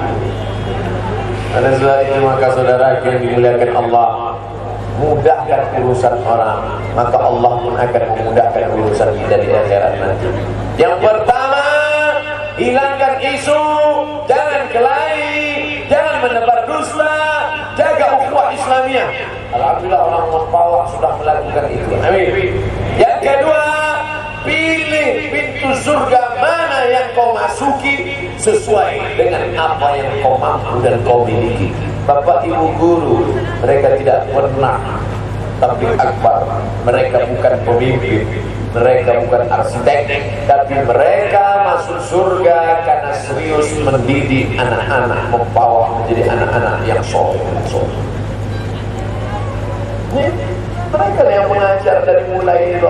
Ada setelah itu maka saudara yang dimuliakan Allah, mudahkan urusan orang, maka Allah pun akan memudahkan urusan kita di akhirat nanti. Yang pertama, hilangkan isu, jangan kelahi, jangan menebar dusta, jaga ukhuwah Islamiyah. Alhamdulillah orang Mempawah sudah melakukan itu. Amin. Yang kedua, pilih pintu surga mana yang kau masuki sesuai dengan apa yang kau mampu dan kau miliki. Bapak Ibu guru, mereka tidak pernah tabligh akbar, mereka bukan pemimpin, mereka bukan arsitek, tapi mereka masuk surga karena serius mendidik anak-anak Mempawah menjadi anak-anak yang soleh. Mereka yang mengajar dari mulai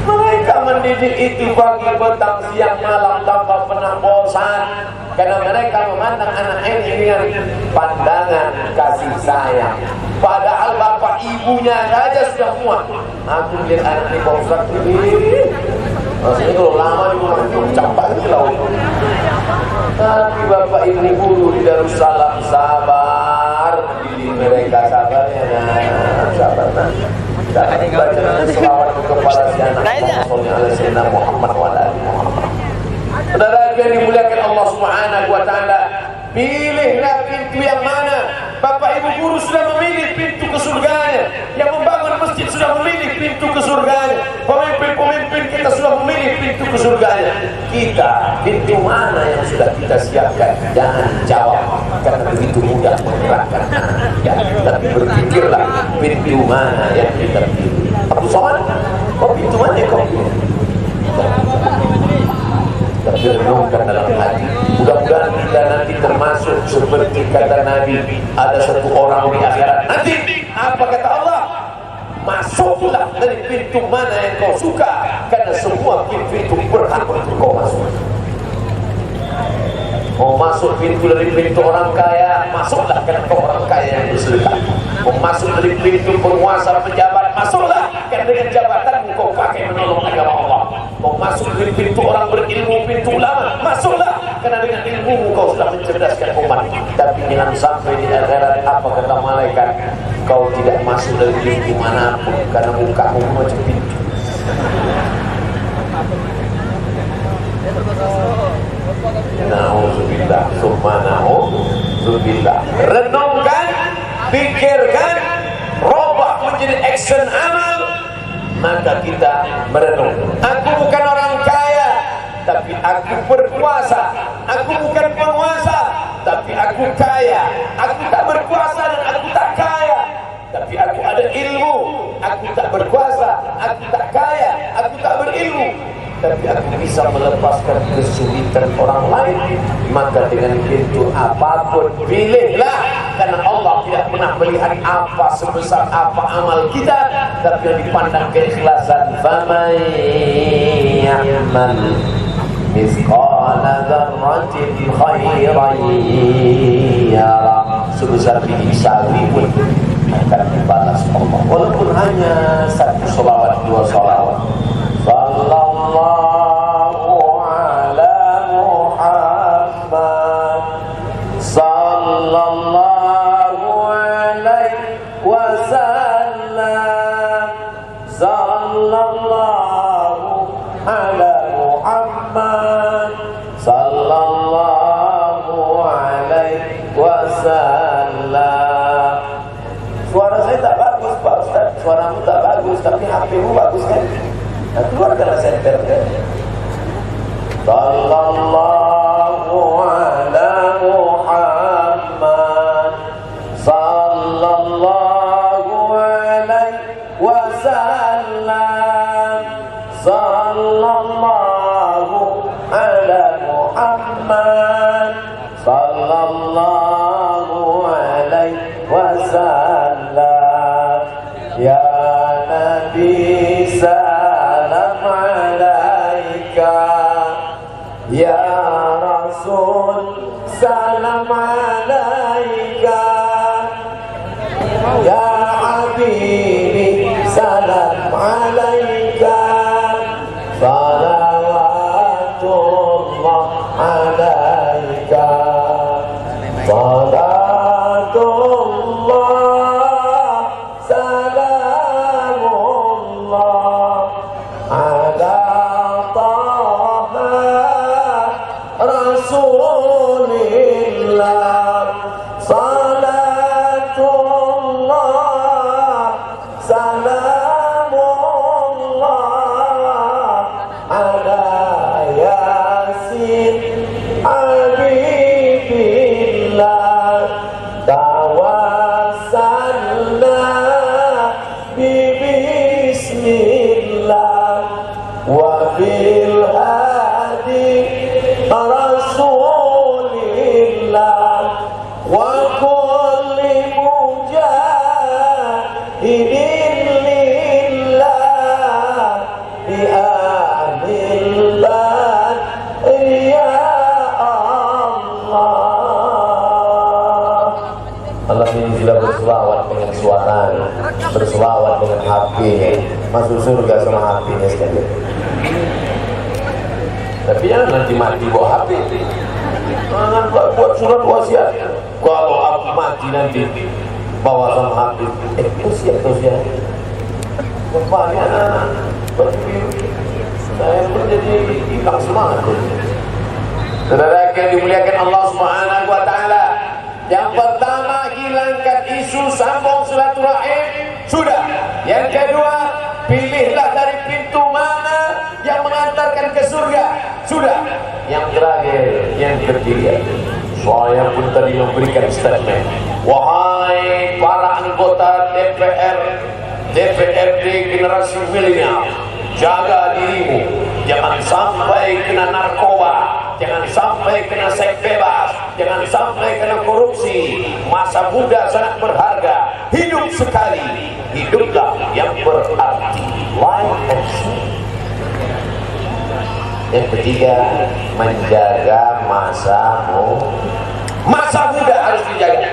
mereka mendidik itu pagi, petang, siang, malam tanpa pernah bosan, karena mereka memandang anak ini dengan pandangan kasih sayang. Padahal bapak ibunya saja sudah muak. Aku lihat anak ini Pak Ustaz ini, maksudnya kalau lama di rumah itu campak di laut. Tapi bapak ibu guru di Darussalam sabar, mendidik mereka sabarnya, sabar. Dan baca selawat kepada si anak Muhammad wa ala Muhammad. Saudara yang dimuliakan Allah Subhanahu wa taala, pilihlah pintu yang mana. Bapak ibu guru sudah memilih pintu ke surganya, yang membangun masjid sudah memilih pintu ke surganya, pemimpin-pemimpin kita sudah memilih pintu ke surganya. Kita, pintu mana yang sudah kita siapkan? Jangan jawab, karena begitu mudah menggerakkan ya, tapi berpikirlah pintu mana yang kita pilih. Abu Somad, pintu mana yang kau pilih? Tapi renungkan dalam hati. Mudah-mudahan kita nanti termasuk seperti kata Nabi, ada satu orang di akhirat nanti, apa kata Allah? Masuklah dari pintu mana yang kau suka, karena semua pintu itu berhak untuk kau masuk. Mau masuk pintu dari pintu orang kaya, masuklah karena kau orang kaya yang bersedekah. Mau masuk dari pintu penguasa pejabat, masuklah karena dengan jabatanmu kau pakai menolong agama Allah. Mau masuk dari pintu orang berilmu, pintu ulama, masuklah karena dengan ilmu kau sudah mencerdaskan umat. Tapi jangan sampai di akhirat, apa kata malaikat, kau tidak masuk dari pintu manapun karena mukamu macam pintu. Nauzubillah, summa nauzubillah. Renungkan, pikirkan, robah menjadi action amal. Maka kita merenung. Aku bukan orang kaya, tapi aku berkuasa. Aku bukan penguasa, tapi aku kaya. Aku tak berkuasa dan aku tak kaya, tapi aku ada ilmu. Aku tak berkuasa, aku tak kaya, aku tak berilmu, tapi aku bisa melepaskan kesulitan orang lain. Maka dengan pintu apapun pilihlah, karena Allah tidak pernah melihat apa sebesar apa amal kita, tapi yang dipandang keikhlasan. Faman ya'mal mithqala dzarratin khairan yara, sebesar biji sawi pun akan dibalas Allah, walaupun hanya satu sholawat, dua sholawat. Sallallahu ala Muhammad, sallallahu alaihi wasallam, sallallahu ala Muhammad, sallallahu alaihi wasallam. Suara saya tak bagus Pak Ustaz, suaramu tak bagus, tapi HP-mu bagus kan? Nah, keluarkanlah senternya. Sallallahu ala Muhammad, sallallahu alaihi wasallam, sallallahu ala Muhammad, sallallahu alaihi wasallam. Ya Nabi salam alaika, ya Rasul salam alaika, ya Habibi salam alaika, salawatullah alaika, salatullah salamullah ala taha rasulillah, salatullah salamullah ala yasin habibillah, tawassalna bismillah wa bil hadi rasulillah wa kulli mujahidin lillah bi ahlil badri ya Allah. Allah ini sudah berselawat dengan suaranya, berselawat dengan hatinya, masuk surga sama hatinya sekali. Tapi jangan nanti mati bawa hati. Jangan buat surat wasiat. Kalau aku mati nanti bawa sama hati. Usia. Bapaknya saya pun jadi hilang semangat. Saudara yang dimuliakan Allah Subhanahu wa taala, yang pertama hilangkan isu sambung silaturahim, sudah. Yang kedua, pilihlah dari pintu mana yang mengantarkan ke surga, sudah. Yang terakhir, yang ketiga, saya pun tadi memberikan statement. Wahai para anggota DPRD generasi milenial, jaga dirimu, jangan sampai kena narkoba, jangan sampai kena seks bebas, jangan sampai kena korupsi. Masa muda sangat berharga, hidup sekali, hiduplah yang berarti. Life and soul. Yang ketiga, menjaga masa muda harus dijaga.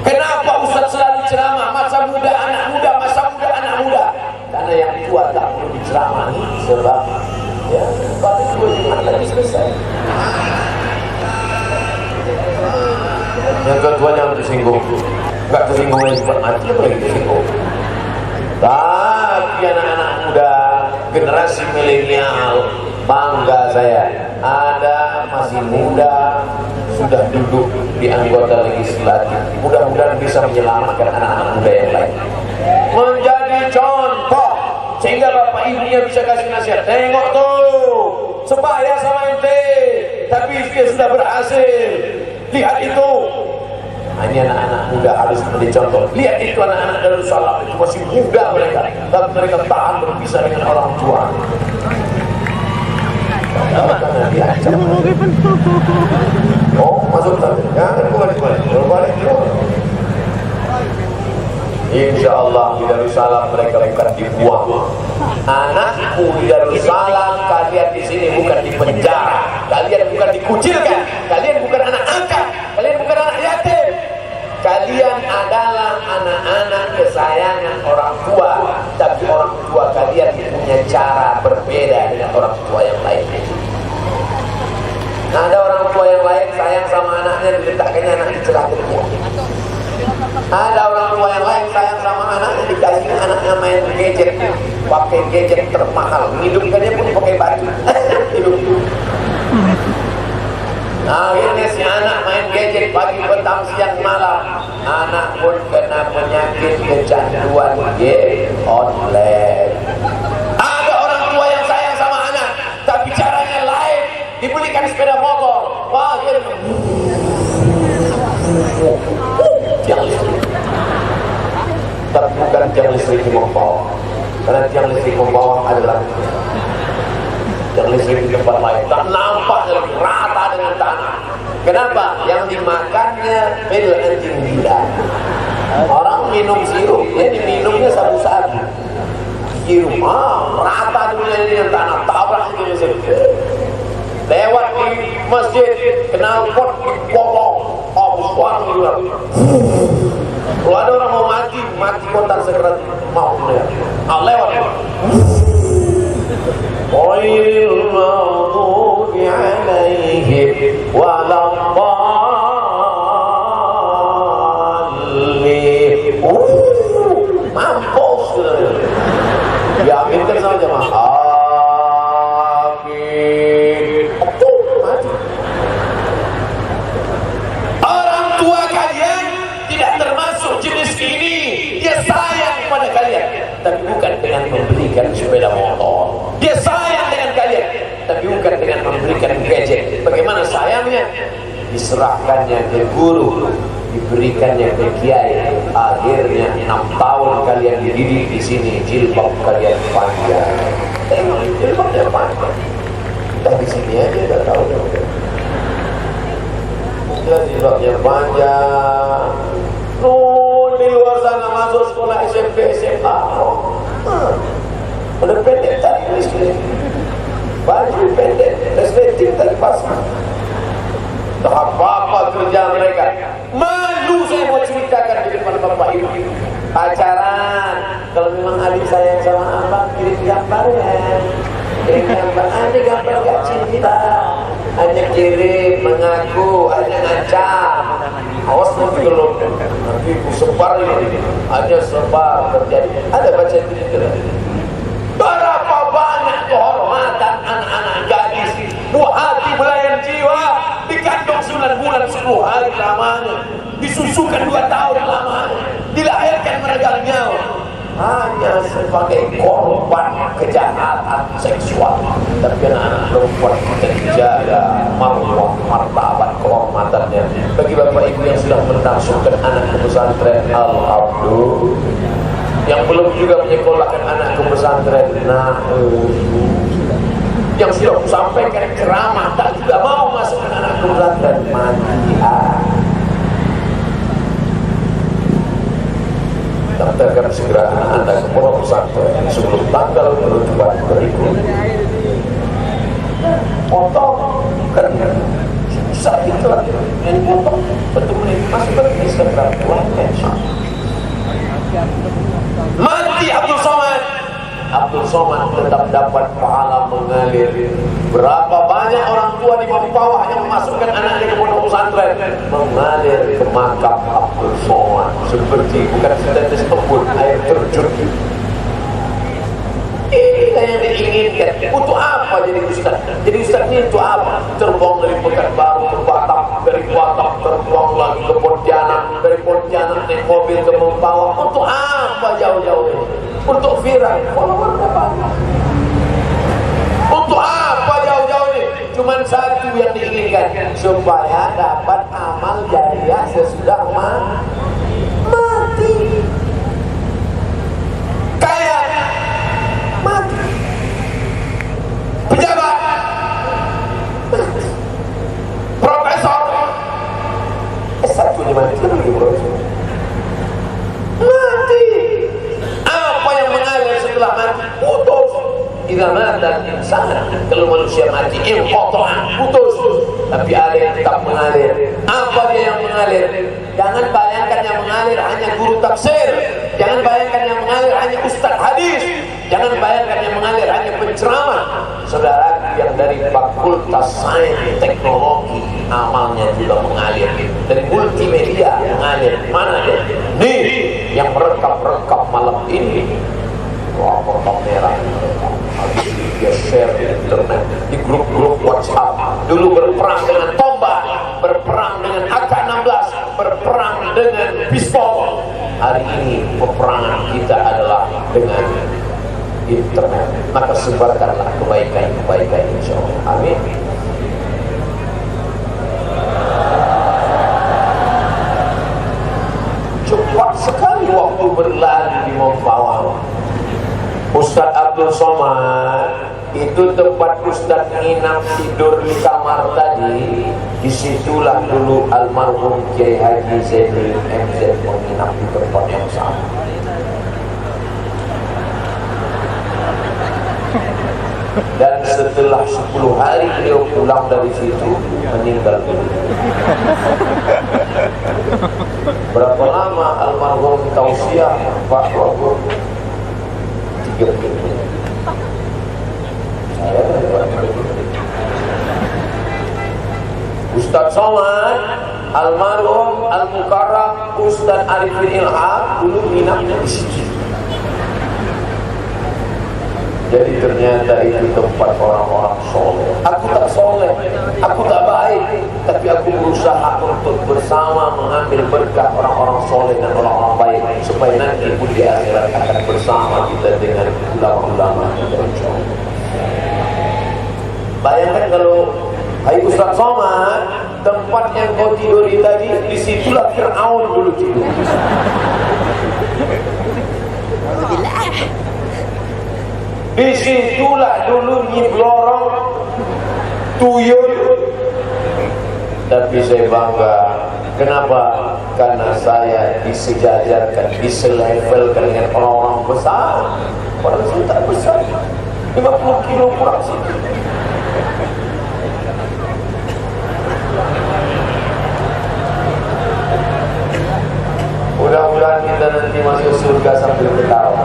Kenapa Ustaz selalu ceramah masa muda, anak muda, masa muda, anak muda? Karena yang tua tak perlu diceramahi, sebab ya, paling 2 Jumat lagi selesai. Yang kedua jangan tersinggung, nggak tersinggung yang cepat mati, apa lagi tersinggung? Tapi anak-anak muda, generasi milenial, bangga saya ada masih muda sudah duduk di anggota legislatif. Mudah-mudahan bisa menyelamatkan anak-anak muda yang lain, menjadi contoh sehingga bapak ibunya bisa kasih nasihat. Tengok tuh, sebaya sama ente, tapi dia sudah berhasil. Lihat itu. Hanya anak-anak muda harus menjadi contoh. Lihat itu anak-anak Darussalam itu masih muda mereka, tapi mereka tahan berpisah dengan orang tua. Karena diancam. Oh, masuk tadi. Jangan balik. Insya Allah di Darussalam mereka bukan dibuang. Anakku di Darussalam, kalian di sini bukan di penjara, kalian bukan dikucilkan, kalian bukan anak angkat, kalian bukan anak yatim. Kalian adalah anak-anak kesayangan orang tua, tapi orang tua kalian punya cara berbeda dengan orang tua yang lain. Nah, ada orang tua yang lain sayang sama anaknya, diletakkannya anak di celakanya. Ada orang tua yang lain sayang sama anaknya, dikasih anaknya main gadget, pakai gadget termahal, hidupkannya pun pakai batu. Akhirnya si anak main gadget pagi, petang, siang, malam. Anak pun kena penyakit kecanduan game online. Ada orang tua yang sayang sama anak, tapi caranya lain. Dibelikan sepeda motor. Wah, tiang listrik. Tapi bukan tiang listrik di bawah. Karena tiang listrik di bawah adalah yang listrik di tempat lain, tak nampak lagi, rata dengan tanah. Kenapa? Yang dimakannya pil anjing gila. Orang minum sirup, jadi minumnya sabu-sabu. Sirup, rata dengan tanah, tabrak itu listrik. Lewat di masjid, knalpot dipotong, suara juga. Kalau ada orang mau mati kontak segera mau lewat. Ghairil maghdubi alaihim waladdallin. Mampus. Diaminkan sama jemaah. Amin. Orang tua kalian tidak termasuk jenis ini. Dia sayang pada kalian, tapi bukan dengan memberikan sepeda motor. Dia sayang dengan kalian, tapi bukan dengan memberikan gadget. Bagaimana sayangnya? Diserahkannya ke guru, diberikannya ke kiai. Akhirnya 6 tahun kalian dididik di sini, jilbab kalian panjang. Tengok, jilbabnya panjang. Kita di sini aja udah tahu. Jilbabnya panjang. Di luar sana masuk sekolah SMP, SMA. Udah pendek tadi listrik, baju pendek, resleting tadi pasang. Tak apa-apa kerja mereka. Malu saya mau ceritakan di depan bapak ibu. Pacaran, kalau memang adik sayang sama abang, kirim gambar ya. Kirim gambar, ada gambar gak cinta. Hanya kirim, mengaku, hanya ngacak. Awas nanti kalau nanti ku sebar ini, hanya sebar terjadi. Ada baca itu juga. Berapa banyak kehormatan anak-anak gadis, buah hati belayan jiwa, dikandung 9 bulan 10 hari lamanya, disusukan 2 tahun lamanya, dilahirkan meregang nyawa, hanya sebagai korban kejahatan seksual. Tapi anak perempuan kita dijaga marwah, martabat, kehormatannya. Bagi bapak ibu yang sudah menafsirkan anak ke pesantren, alhamdulillah. Yang belum juga menyekolahkan anak ke pesantren, nah, yang sudah sampaikan ceramah tak juga mau masukkan anak ke pesantren, mati. Daftarkan segera anak anda ke pondok pesantren sebelum tanggal penutupan berikut. Potong kan saat itu yang potong betul masukkan ke Instagram. Mati Abdul Somad. Abdul Somad tetap dapat pahala mengalir. Berapa banyak orang tua di bawah yang memasukkan anaknya ke pondok pesantren, mengalir ke makam Abdul Somad seperti bukan setetes embun air terjun. Ini yang diinginkan. Untuk apa jadi ustaz? Jadi ustaz ini untuk apa? Terbang dari Pekanbaru ke Batam, dari Batam terbang lagi ke Pontianak, dari Pontianak naik mobil ke Mempawah. Untuk apa jauh-jauh ini? Untuk viral, followernya banyak. Untuk apa jauh-jauh ini? Cuman satu yang diinginkan, supaya dapat amal jariah sesudah mati. Kaya mati, pejabat mati, profesor S1 mati, apa yang mengalir setelah mati? Putus. Idza mata insan, kalau manusia mati putus. Tapi ada yang tetap mengalir. Apa dia yang mengalir? Jangan bayangkan yang mengalir hanya guru tafsir. Jangan bayangkan yang mengalir hanya ustaz hadis. Jangan bayangkan yang mengalir hanya penceramah. Saudara yang dari Fakultas Sains Teknologi amalnya juga mengalir. Dari multimedia mengalir. Mana dia? Nih yang merekam malam ini. Wah, kotak merah. Habis itu dia share di internet, di grup-grup WhatsApp. Dulu berperang dengan tombak, berperang dengan AK-16, berperang dengan pistol. Hari ini peperangan kita adalah dengan internet. Maka sebarkanlah kebaikan-kebaikan, insyaallah. Amin. Cepat sekali waktu berlari di Mempawah. Ustaz Abdul Somad itu tempat Ustaz nginap tidur di kamar tadi. Disitulah dulu almarhum Kiai Haji Zainul MZ menginap di tempat yang sama. Dan setelah 10 hari beliau pulang dari situ, meninggal dunia. Berapa lama almarhum tausiah Pak Wabur? 3 bulan. Ustaz Somad, almarhum Al-Mukarram Ustaz Arifin Ilham dulu minapnya di situ. Jadi ternyata itu tempat orang-orang soleh. Aku tak soleh, aku tak baik, tapi aku berusaha untuk bersama mengambil berkah orang-orang soleh dan orang-orang baik, supaya nanti pun di akhirat akan bersama kita dengan ulama-ulama kita, insyaallah. Bayangkan kalau hai Ustaz Somad, tempat yang kau tiduri tadi, disitulah Fir'aun dulu tidur. Disitulah dulu nyiblorong tuyul. Tapi saya bangga. Kenapa? Karena saya disejajarkan, diselevelkan dengan orang-orang besar. Padahal saya tak besar, 50 kilo kurang sikit. Mudah-mudahan kita nanti masuk surga sambil ketawa.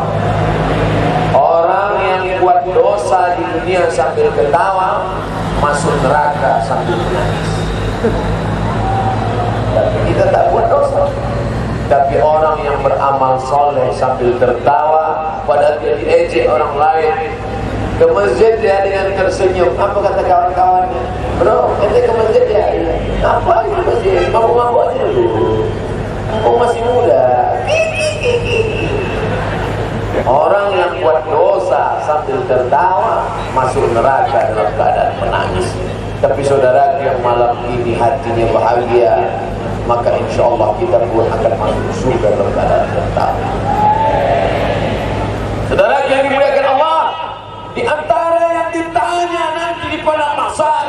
Orang yang buat dosa di dunia sambil ketawa, masuk neraka sambil menangis. Tapi kita tak buat dosa. Tapi orang yang beramal soleh sambil tertawa, padahal dia diejek orang lain. Ke masjid dia dengan tersenyum. Apa kata kawan-kawannya? Bro, ente ke masjid ya? Apa itu masjid? Mabuk-mabuk aja dulu. Kau masih muda. Orang yang buat dosa sambil tertawa masuk neraka dalam keadaan menangis. Tapi saudara yang malam ini hatinya bahagia, maka insya Allah kita pun akan masuk surga dalam keadaan tertawa. Saudara yang dimuliakan Allah, di antara yang ditanya nanti di padang mahsyar,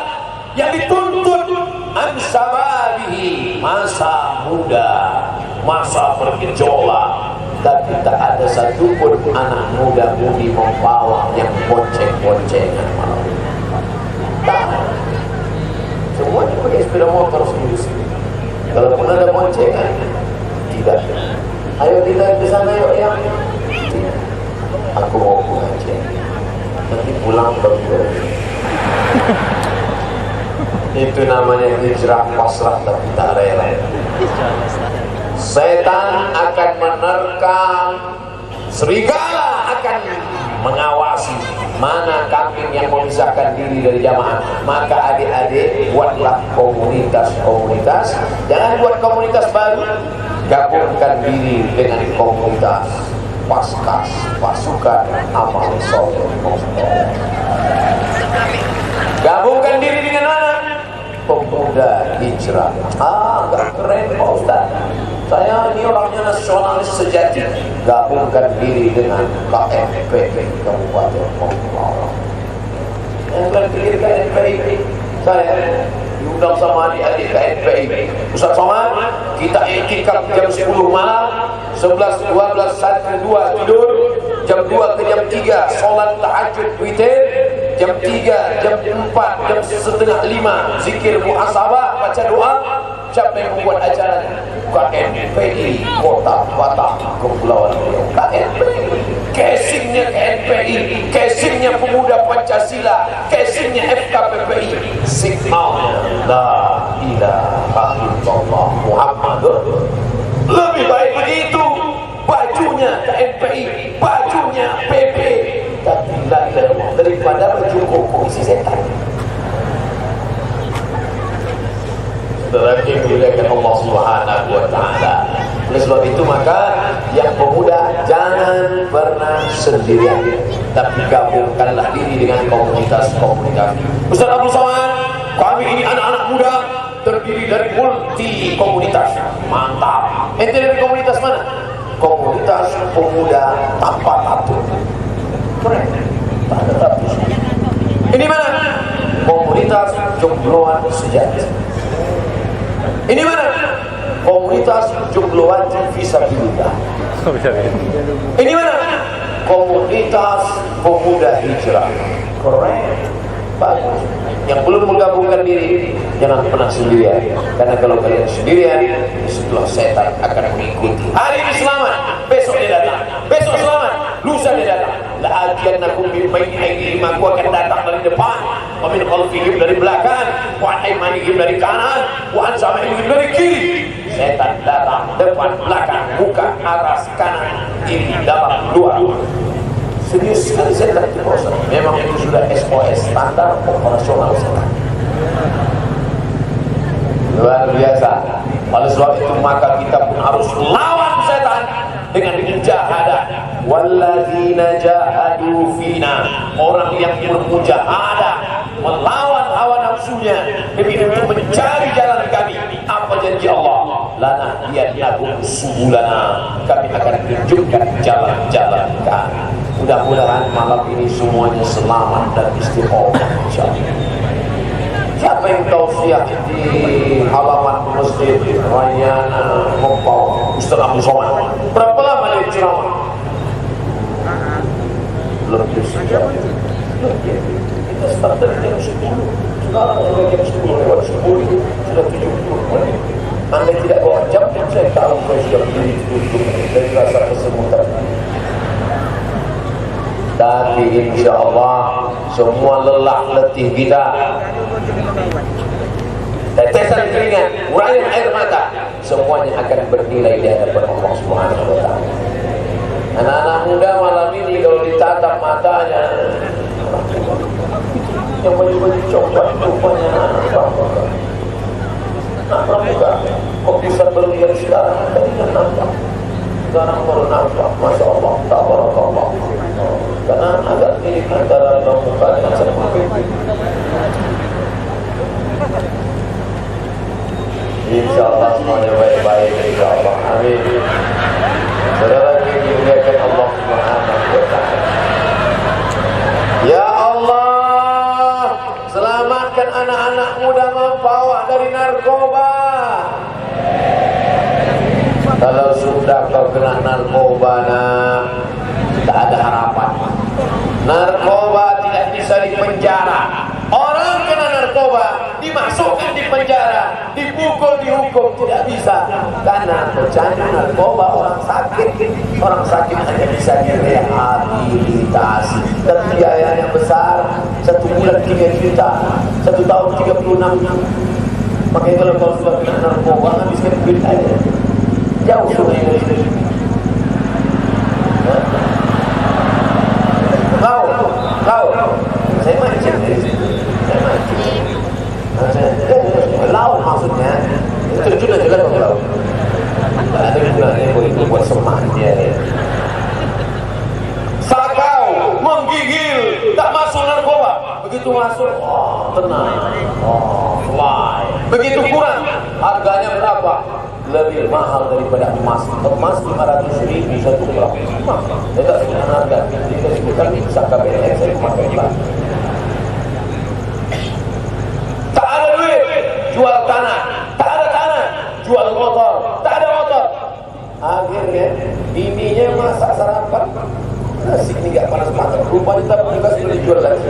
yang dituntut ansababihi, masa muda, masa bergejolak. Tapi tak ada satupun anak muda mudi Mempawah yang bonceng-boncengan malam. Tak. Semuanya pakai sepeda motor sendiri-sendiri. Kalau pun ada boncengan, tidak. Ayo kita ke sana yuk ya. Tidak. Aku mau bonceng. Nanti pulang baru. Itu namanya hijrah pasrah tapi tak rela. Setan akan menerkam, serigala akan mengawasi mana kambing yang memisahkan diri dari jamaah. Maka adik-adik buatlah komunitas-komunitas. Jangan buat komunitas baru, gabungkan diri dengan komunitas Paskas, pasukan amal soleh. Gabungkan diri dengan mana? Pemuda Hijrah. Gak keren Pak Ustaz. Saya ini orangnya nasionalis sejati. Gabungkan diri dengan KNPI Kabupaten Bogor. Yang terakhir KNPI, saya diundang sama adik-adik KNPI. Ustaz Somad, kita iktikaf jam 10 malam, 11, 12, 1, 2 tidur, jam 2 ke jam 3 sholat tahajud witir, jam 3, jam 4, jam setengah 5 zikir muhasabah, baca doa. Siapa yang membuat acara? KNPI Kota Batam Kepulauan Riau. KNPI, casingnya KNPI, casingnya Pemuda Pancasila, casingnya FKPPI, signalnya la ilaha illallah Muhammadur. Lebih baik begitu. Bajunya KNPI, bajunya PP, tapi la ilaha daripada baju koko isi setan. Terakhir dimuliakan Allah Subhanahu wa Ta'ala. Oleh sebab itu maka yang pemuda jangan pernah sendirian, tapi gabungkanlah diri dengan komunitas-komunitas. Ustaz Abdul Somad, kami ini anak-anak muda terdiri dari multi komunitas. Mantap. Ente dari komunitas mana? Komunitas pemuda tanpa tato. Keren. Tak ada tato. Ini mana? Komunitas jombloan sejati. Ini mana? Komunitas jombloan fisabilillah. Ini mana? Komunitas pemuda hijrah. Keren, bagus. Yang belum menggabungkan diri, jangan pernah sendirian. Karena kalau kalian sendirian, setelah setan akan mengikuti. Hari ini selamat, besok dia datang. Besok selamat, lusa dia datang. La'atiyannakum min baini aydihim, aku akan datang dari depan, wa min khalfihim dari belakang, wa an aymanihim dari kanan, wa an shama'ihim dari kiri. Setan datang depan, belakang, muka, atas, kanan, kiri, dalam, luar. Serius sekali setan itu Ustaz. Memang itu sudah SOS, standar operasional setan. Luar biasa. Oleh sebab itu maka kita pun harus lawan setan dengan mujahadah. Walladzina jahadu fina, orang yang bermujahadah melawan hawa nafsunya demi untuk mencari jalan kami. Apa janji Allah? Lana yadnahum subulana, kami akan tunjukkan jalan-jalan kami. Mudah-mudahan malam ini semuanya selamat dan istiqomah insyaallah. Siapa yang tausiah di halaman masjid Rayana Mempau Ustaz Abdul Somad? Berapa lama dia ceramah? Lebih sejam. Kita start dari jam 10. Sekarang sudah jam 10 lewat 10 sudah 70 menit. Anda tidak bawa jam, saya tahu saya sudah berdiri 70 menit dari rasa kesemutan. Tapi insya Allah semua lelah letih kita, tetesan keringat, urayan air mata, semuanya akan bernilai di hadapan Allah Subhanahu wa Ta'ala. Anak-anak muda malam ini kalau ditatap matanya, yang baju-baju coklat rupanya pramuka, kok bisa berlian sekarang? Tadi kan nampak, sekarang baru nampak. Masya Allah, tabarakallah. Karena agak mirip antara pramuka dengan serempak. Insya Allah semuanya baik-baik, insya Allah. Amin. Saudara yang dimuliakan Allah Subhanahu wa Ta'ala. Ya Allah, selamatkan anak-anak muda membawa dari narkoba. Kalau sudah kau kena narkoba, tak ada harapan. Narkoba tidak bisa dipenjara. Orang kena narkoba dimasukkan di penjara, dipukul, dihukum, tidak bisa. Karena pecandu narkoba orang sakit hanya bisa direhabilitasi. Dan biayanya besar, 1 bulan 3 juta, 1 tahun 36 juta. Makanya kalau kau sudah kena narkoba, habiskan duit aja. Jauh sungai dari sini. itu buat semuanya. Sakau, menggigil, tak masuk narkoba. Begitu masuk, oh tenang, oh fly. Begitu kurang, harganya berapa? Lebih mahal daripada emas. Emas 500.000 satu gram. Tidak sebenarnya harga. Jika sebutkan bisa KBN, saya pakai lah. Tak ada duit, jual tanah. Tak ada tanah, jual motor. Tak ada motor. Akhirnya, bininya masak sarapan. Nasi ini gak panas-panas. Rupanya tak bekas sudah dijual lagi.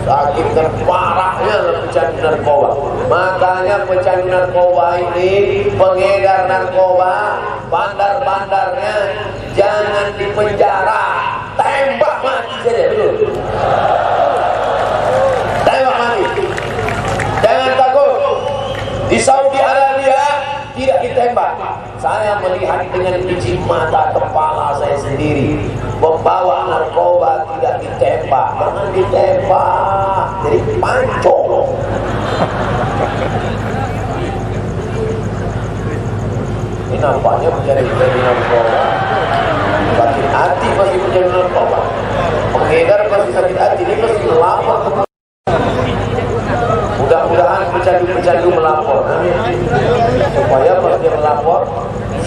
Saking parahnya pecandu narkoba. Makanya pecandu narkoba ini, pengedar narkoba, bandar-bandarnya jangan dipenjara, tembak mati saja, betul? Tembak mati. Jangan takut. Di Saudi Arabia tidak ditembak. Saya melihat dengan biji mata kepala saya sendiri. Membawa narkoba tidak ditembak, jangan ditembak, jadi pancong. Ini nampaknya menjadi narkoba. Sakit hati pasti menjadi narkoba. Pengedar pasti sakit hati, ini pasti melapor. Mudah-mudahan pecandu-pecandu melapor. Supaya pas dia melapor,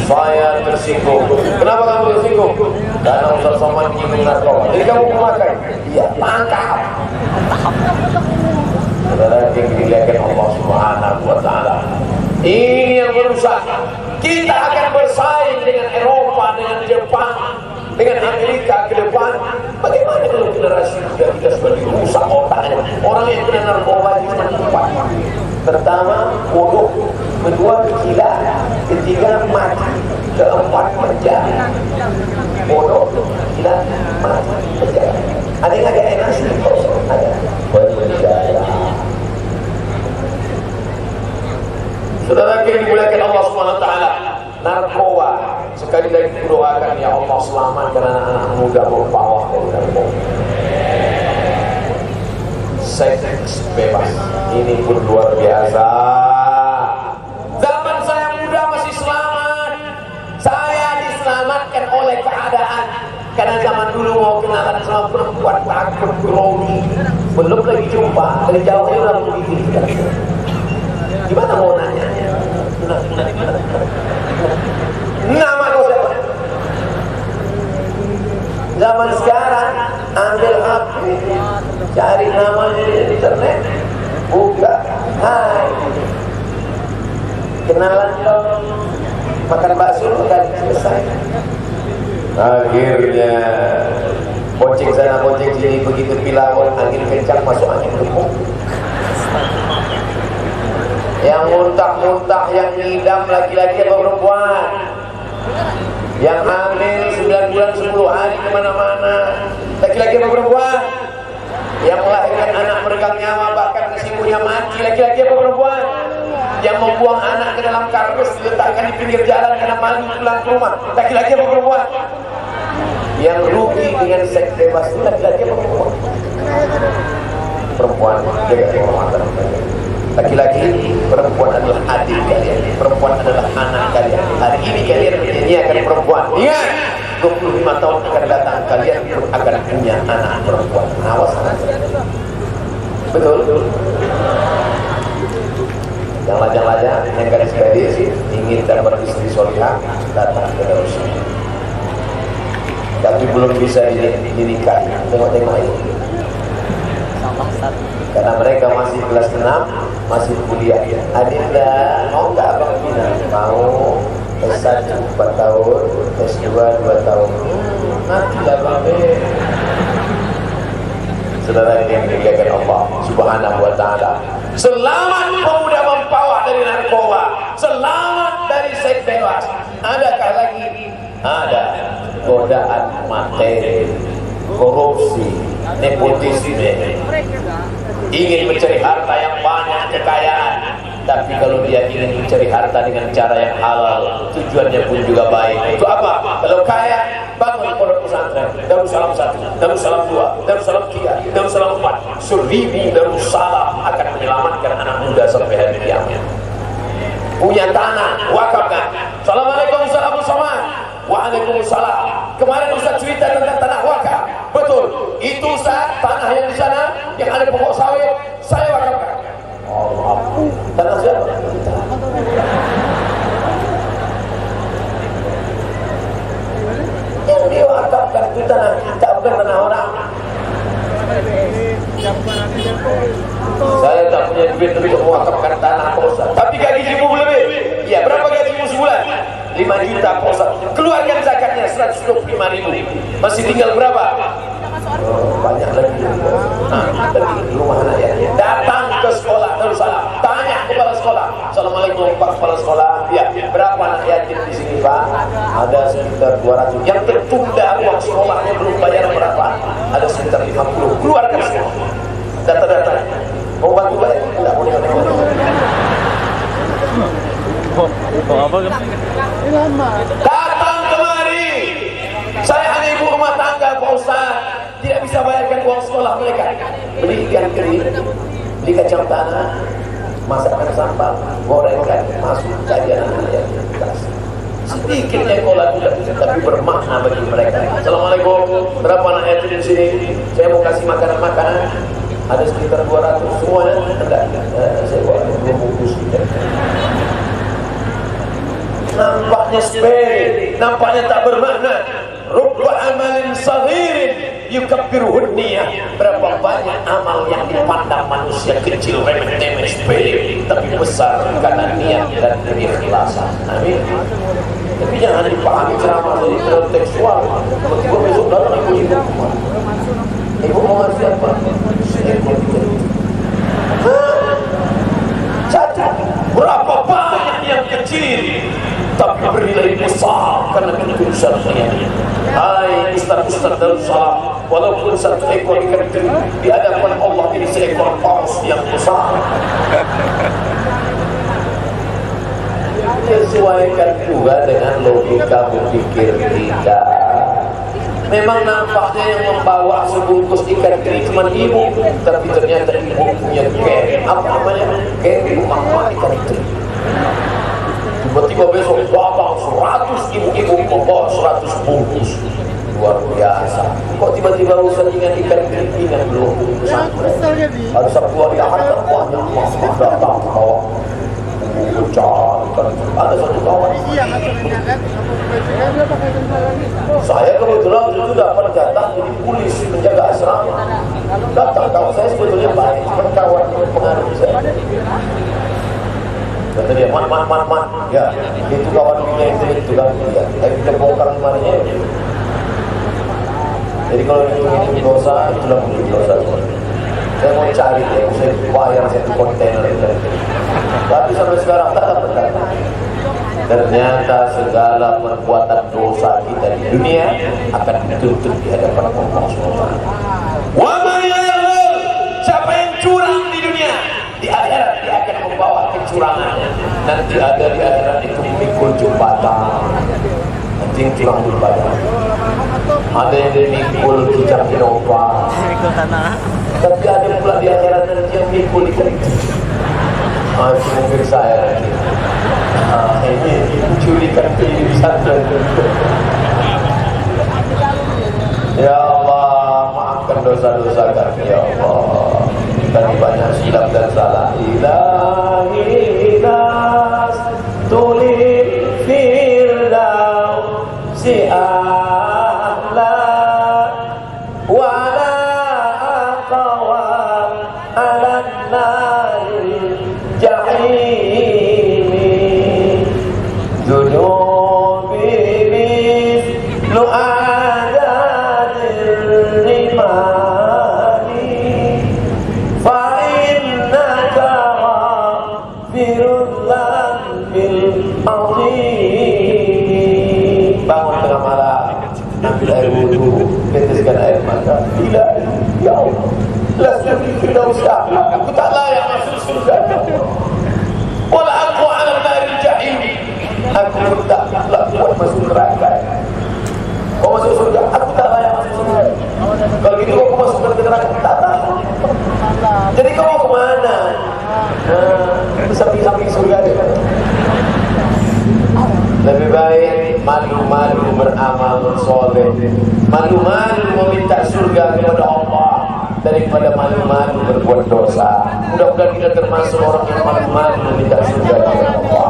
saya tersinggung. Kenapa kamu tersinggung? Karena Ustaz Somad menyinggung narkoba. Jadi kamu memakai? Iya, tangkap. Saudara yang dimuliakan Allah Subhanahu wa Ta'ala. Ini yang merusak. Kita akan bersaing dengan Eropa, dengan Jepang, dengan Amerika ke depan. Bagaimana kalau generasi muda kita sudah dirusak otaknya? Orang yang kena narkoba itu cuma 4. Pertama, bodoh. Kedua, gila. Ketiga, mati. Keempat, penjara. Bodoh, gila, mati, penjara. Ada yang agak enak sih? Ada. Penjara. Saudara yang dimuliakan Allah SWT, narkoba. Sekali lagi doakan, ya Allah selamatkan anak-anak muda berbawah dari narkoba. Seks bebas, ini pun luar biasa. Zaman saya muda masih selamat. Saya diselamatkan oleh keadaan. Karena zaman dulu mau kenalan sama perempuan takut grogi. Belum lagi jumpa, dari jauhnya udah menggigil. Gimana mau nanya? Nama kau siapa? Zaman sekarang ambil HP, cari namanya di internet, buka, hai, kenalan dong, makan bakso dan selesai. Akhirnya bonceng sana bonceng sini, begitu pilawon angin kencang masuk angin kepung. Yang muntah-muntah, yang ngidam laki-laki atau perempuan, yang hamil 9 bulan 10 hari kemana-mana, laki-laki atau perempuan, yang melahirkan anak meregang nyawa bahkan kesimpunya mati, laki-laki atau perempuan, yang membuang anak ke dalam kardus diletakkan di pinggir jalan karena malu pulang ke rumah, laki-laki atau perempuan, yang rugi dengan seks bebas, laki-laki atau perempuan? Perempuan, jaga kehormatan. Laki-laki, perempuan adalah adik kalian, perempuan adalah anak kalian. Hari ini kalian menyanyiakan perempuan. Ingat, 25 tahun akan datang kalian akan punya anak perempuan. Awas. Betul? Yang lajang-lajang, yang gadis-gadis ingin dapat istri solihah, datang ke Darussalam. Tapi belum bisa dinikahi. Tengok-tengok ini. Karena mereka masih kelas 6, masih kuliah. Adinda, mau nggak abang bina? Mau. S1 4 tahun, S2 2 tahun. Nanti lah bang. Saudara yang dimuliakan Allah Subhanahu wa Ta'ala, selamat pemuda mempawah dari narkoba, selamat dari seks bebas. Adakah lagi? Ada godaan materi, korupsi, nepotisme, ingin mencari harta yang banyak, kekayaan. Tapi kalau dia ingin mencari harta dengan cara yang halal, tujuannya pun juga baik. Itu apa? Kalau kaya, bangun pondok pesantren, Darussalam 1, Darussalam 2, Darussalam 3, Darussalam 4, 1000 Darussalam akan menyelamatkan anak muda sampai hari kiamat. punya tanah, wakafkan. Assalamualaikum warahmatullahi wabarakatuh. Waalaikumsalam. Kemarin Ustaz cerita tentang tanah wakaf. Betul. Itu Ustaz, tanah yang di sana yang ada pokok sawit, saya wakafkan. Allah, tanah siapa? Yang dia wakafkan itu tanah kita, bukan tanah orang. Saya tak punya duit untuk mewakafkan tanah Pak Ustaz. Tapi gajimu lebih. Ya, berapa gajimu sebulan? 5 juta Pak Ustaz. Keluarkan zakatnya 125.000. Masih tinggal berapa? Banyak lagi. Rumah anak ya. Datang ke sekolah Darussalam. Tanya kepala sekolah. Assalamualaikum Pak Kepala Sekolah. Ya, berapa anak yatim di sini Pak? Ada sekitar 200. Yang tertunda uang sekolahnya belum bayar berapa? Ada sekitar 50. Keluarkan semua. Data-data. Mau bantu bayar? Tidak mau bantu. Datang kemari. Saya hanya ibu rumah tangga Pak Ustaz. Tidak bisa bayarkan uang sekolah mereka. Beli ikan kering, beli kacang tanah, masakkan sambal, gorengkan, masuk kajian anak-anak. Sedikitnya kola tapi bermakna bagi mereka. Assalamualaikum. Berapa anak yatim di sini? Saya mau kasih makanan-makanan. Ada sekitar 200 semuanya. Enggak. Saya bawa 2 bungkus. Nampaknya sepele, nampaknya tak bermakna. Rubba amalin saghirin yukabbiruhun niyah. Berapa banyak amal yang dipandang manusia kecil, remeh-temeh, sepele, tapi besar karena niat dan keikhlasan. Amin. Tapi jangan dipahami ceramah dari tekstual. Tiba-tiba besok datang ibu-ibu. Ibu mau ngasih apa? Cacat. Berapa banyak yang kecil tapi bernilai besar karena keputusannya. Hai Ustaz-Ustaz Darussalam, walaupun satu ekor ikan kering di hadapan Allah ini seekor paus yang besar. Sesuaikan juga dengan logika berpikir kita. Memang nampaknya yang membawa sebungkus ikan kering cuma ibu, tapi ternyata ibu punya geng. Apa namanya? Geng rumah ikan kering. Tiba-tiba besok datang 100 ibu-ibu membawa 100 bungkus. Luar biasa. Kok tiba-tiba urusan dengan ikan kering belum sampai? Ada satu hari ada banyak mama datang bawa pecah ikan. Ada satu kawan. Saya kebetulan itu dapat jatah jadi polis menjaga asrama. Datang kawan saya sebetulnya baik, cuma kawan pengaruh saya. Kata dia, man, ya, itu kawan punya itu kan, ya, tapi kita bongkar kemarinnya. Jadi kalau ini dosa, itulah menjadi dosa. Saya mau cari dia, saya bayar satu kontainer itu. Tapi sampai sekarang tak dapat. Ternyata segala perbuatan dosa kita di dunia akan dituntut di hadapan Allah SWT. Siapa yang curang di dunia, di akhirat dia akan membawa kecurangannya. Nanti ada di akhirat itu mikul jembatan, nanti yang curang jembatan. Ada yang mikul kicap kinova, tapi ada pula di akhirat nanti yang mikul ikan. Itu mungkin saya nanti. Ini culikan pesantren. Ya Allah, maafkan dosa-dosa kami ya Allah. Kami banyak silap dan salah. Ilahi nas tulil firdaus si ahla wala aqwa ala nari jahim dunubi mislu adadir rimani fa'innaka ghafirullah bil azim. Bangun tengah malam, ambil air wudu, teteskan air mata. Bila ya Allah, lasmi firdaus a'la, aku tak layak masuk surga. Wala aku ala nari jahim, aku pun tak kuat masuk neraka. Kau masuk surga, aku tak layak masuk surga. Kalau gitu aku masuk ke neraka, tak tahu. Jadi kau mau kemana? Di samping surga dia. beramal soleh, malu-malu meminta surga kepada Allah daripada malu-malu berbuat dosa. Mudah-mudahan kita termasuk orang yang malu-malu meminta surga kepada Allah,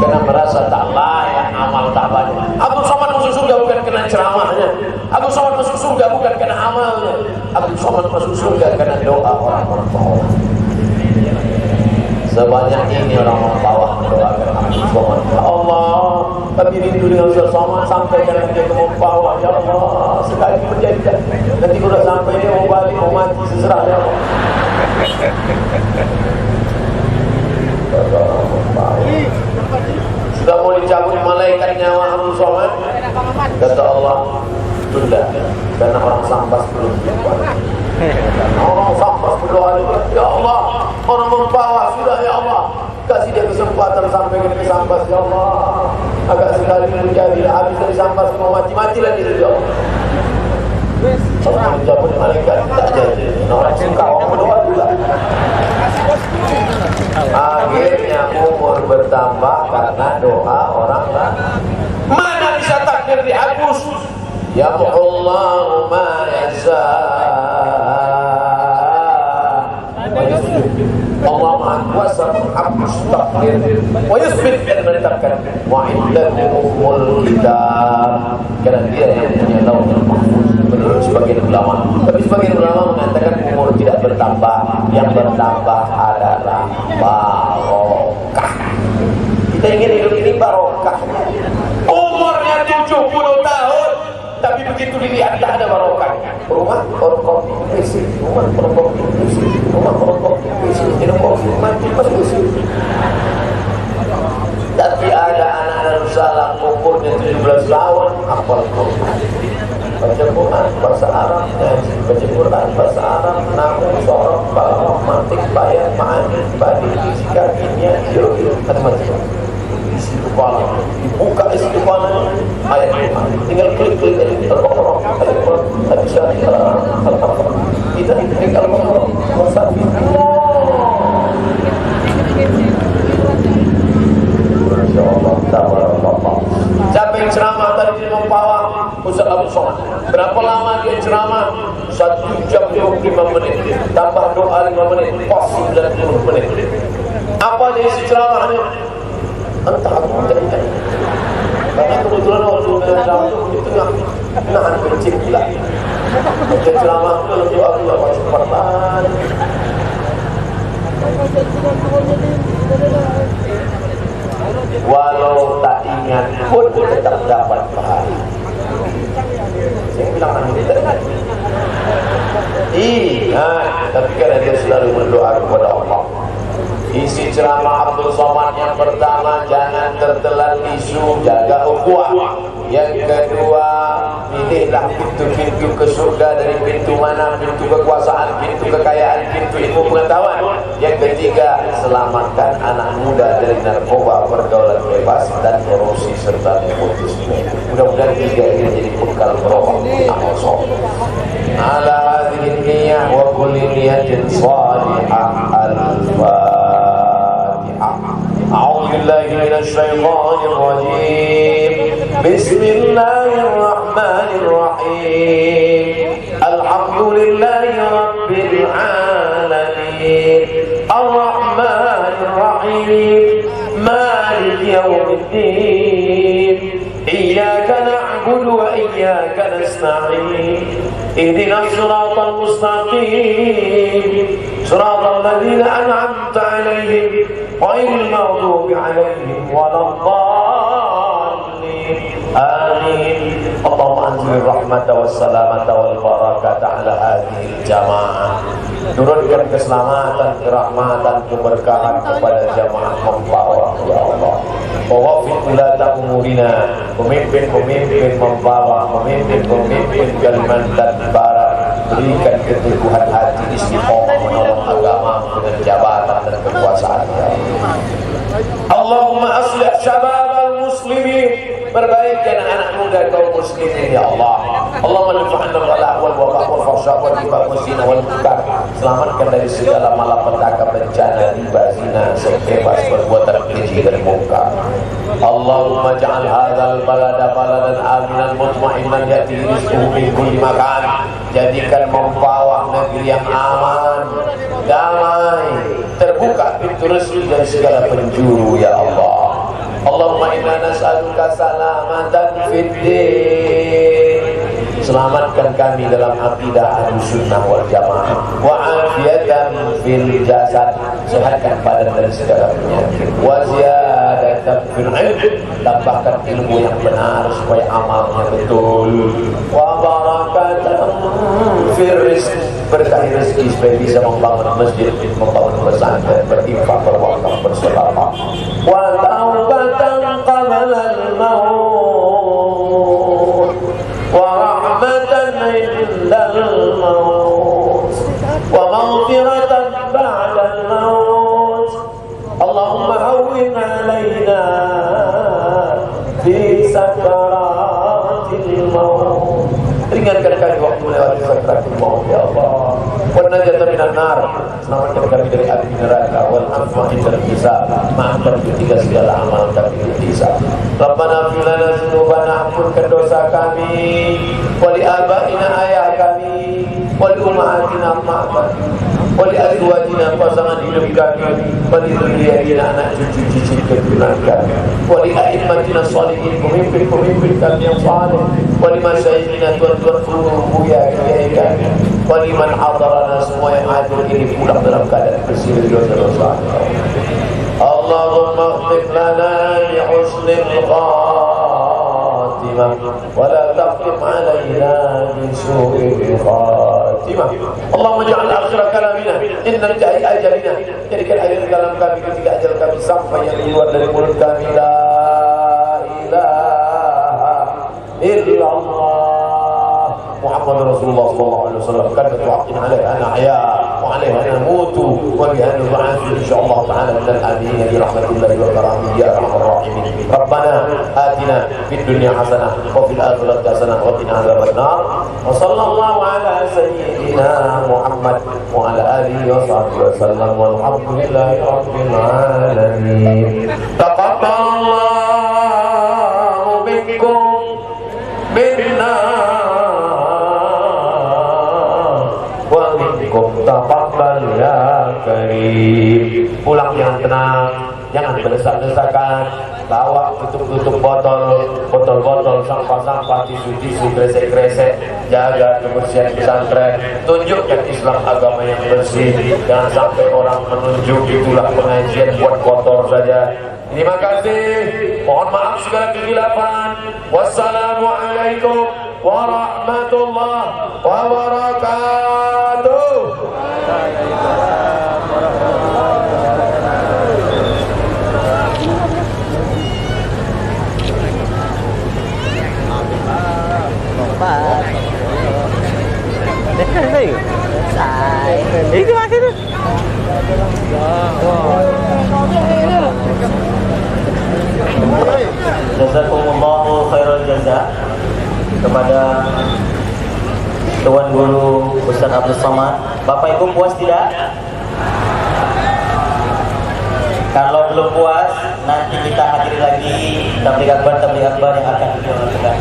karena merasa tak layak amal tak banyak. Abdul Somad masuk surga bukan karena ceramahnya, Abdul Somad masuk surga bukan karena amalnya, Abdul Somad masuk surga karena doa orang-orang bawah. Sebanyak ini orang membawah mendoakan Abdul Somad. Ya Allah, kami rindu dengan Abdul Somad sampai jangan dia ke membawah. Ya Allah, sekali menjadikan. Nanti sudah sampai dia mau balik, mau mati seserah. Ya Allah. Sudah mau dicabut malaikat nyawa Abdul Somad. Kata Allah, tunda, karena orang sampas belum berdoa. Orang sampas berdoa, ya Allah, orang membawa sudah, ya Allah, kasih dia kesempatan sampai ke sampas, ya Allah. Agak sekali menjadi habis dari sampas mau mati-mati lagi, ya Allah. Orang dicabut malaikat tak jadi. Orang suka orang berdoa juga. Akhirnya umur bertambah karena doa orang lain. Mana bisa takdir dihapus? Ya Allah ma yasha. Allah Maha Kuasa menghapus takdir wa yusbit dan menetapkan wa indahul kitab, karena dia yang punya lauhul mahfuz. Menurut sebagian ulama, tapi sebagian ulama mengatakan umur tidak bertambah, yang bertambah adalah barokah. Kita ingin hidup ini barokah. Umurnya 70 tahun, tapi begitu dilihat tak ada barokah. Rumah orang kopi bersih, rumah orang kopi bersih, rumah orang kopi bersih, minum kopi mati pas bersih. Tapi ada anak Darussalam umurnya 17 tahun, hafal Quran, baca Quran bahasa Arab, baca Quran bahasa Arab, nahu, sorok, balaghah, mantik, bayan, ma'ani, badi, fisika, kimia, biologi, macam-macam. Isi kepala, dibuka isi kepala ayat Quran, tinggal klik-klik Al-Baqarah, Al-Quran, Al-Syariah, Al-Baqarah. Kita klik Al-Baqarah, Al-Syariah. Siapa yang ceramah tadi di Mempawah? Ustaz Abdul Somad. Berapa lama dia ceramah? 1 jam 25 menit. Tambah doa 5 menit, pas 90 menit. Apa dia isi ceramahnya? Entah aku tidak ingat. Karena kebetulan waktu dalam itu di tengah nahan kencing pula. Baca ceramah itu dalam doa pula baca perlahan. Walau tak ingat pun tetap dapat pahala. Saya bilang nanti ingat, tapi karena dia selalu berdoa kepada Allah. Isi ceramah Abdul Somad yang pertama, jangan tertelan isu, jaga ukhuwah. Yang kedua, pilihlah pintu-pintu ke surga dari pintu mana? Pintu kekuasaan, pintu kekayaan, pintu ilmu pengetahuan. Yang ketiga, selamatkan anak muda dari narkoba, pergaulan bebas, dan korupsi serta nepotisme. Mudah-mudahan 3 ini jadi bekal berubah amal soleh. Ala hadhihi niyyah wa kulli niyatin salihah. Al-Fatihah. أعوذ بالله من الشيطان الرجيم. بسم الله الرحمن الرحيم. الحمد لله رب العالمين. الرحمن الرحيم. مالك يوم الدين. إياك نعبد وإياك نستعين. اهدنا الصراط المستقيم. صراط الذين أنعمت عليهم غير المغضوب عليهم ولا الضالين. آمين. اللهم أنزل الرحمة والسلامة والبركة على هذه الجماعة. Turunkan keselamatan, kerahmatan, keberkahan kepada jamaah Mempawah, ya Allah. Wafik ulata umurina, pemimpin-pemimpin Mempawah, pemimpin-pemimpin Kalimantan Barat, berikan keteguhan hati, istiqomah menolong agama dengan jabatan dan kekuasaan. Allahumma aslih syabab al-muslimin perbaiki anak-anak muda kaum muslimin ya Allah. Allahumma nafa'na wal wal wabah wal fahsya wal riba wal zina wal munkar. Selamatkan dari segala malapetaka, bencana, riba, zina, bebas perbuatan keji dan munkar. Allahumma ja'al hadzal balada baladan aminan mutma'innan ya'tihi rizquhu min kulli makan. Jadikan Mempawah negeri yang aman, damai, terbuka pintu rezeki dari segala penjuru ya Allah. Allahumma inna nas'aluka salamatan fid din. Selamatkan kami dalam akidah Ahlussunnah wal Jamaah, wa afiyatan fil jasad, sehatkan badan dari segala penyakit, wa ziyadatan fil ilm, tambahkan ilmu yang benar supaya amalnya betul, wa barakatan fil rizq, berkahi rezeki supaya bisa membangun masjid, membangun pesantren, berinfak, berwakaf, bersedekah, wa taubatan qabla al-maut, wa rahmatan indal maut, wa maghfiratan ba'da al-maut. Allahumma hawwin alaina fi sakaratil maut. Ringankan kami waktu melewati sakaratul maut ya Allah. Wa najatan minan nar, selamatkan kami dari api neraka, wal afwa indal hisab, maafkan juga segala amal kami di hisab. Rabbana fir lana dzunubana, ampunkan dosa kami, wa li abaina, ayah kami, wa li ummahatina, emak kami, wa li azwajina, pasangan hidup kami, wa li dzurriyyatina, anak cucu cicit keturunan kami, wa li a'immatina sholihin, pemimpin-pemimpin kami yang saleh, wa li masyayikhina, tuan-tuan guru buya kiai kami, wa liman hadarana, semua yang hadir ini pulang dalam keadaan bersih dari dosa-dosa. Allahumma ighfir lana bi husnil khatimah wa la taqim alaina bi su'il khatimah. Allahumma ja'al akhir kalamina inna ja'i ajalina, jadikan akhir kalam kami ketika ajal kami sampai yang keluar dari mulut kami, la ilaha illallah Muhammad Rasulullah sallallahu alaihi wasallam, kalimatu haqqin 'alaiha nahya wa 'alaiha namutu wa biha nub'atsu insyaallah ta'ala min al-amin bi rahmatillahi wa karamihi ya arhamar rahimin. Rabbana atina fid dunya hasanah wa fil akhirati hasanah wa qina adzabannar. Wa sallallahu ala sayyidina Muhammad wa ala alihi wa sahbihi wasallam walhamdulillahi rabbil alamin. Taqabbalallahu minkum minna taqabbal ya karim. Pulang yang tenang, jangan berdesak-desakan. Bawa tutup botol-botol, sampah-sampah, tisu-tisu, kresek-kresek. Jaga kebersihan pesantren. Tunjukkan Islam agama yang bersih. Jangan sampai orang menunjuk itulah pengajian buat kotor saja. Terima kasih. Mohon maaf segala kekhilafan. Wassalamualaikum warahmatullahi wabarakatuh. Itu masih tu. Jazakumullahu khairal jaza kepada Tuan Guru Ustaz Abdul Somad. Bapak Ibu puas tidak? Kalau belum puas, nanti kita hadiri lagi tabligh akbar yang akan dilakukan.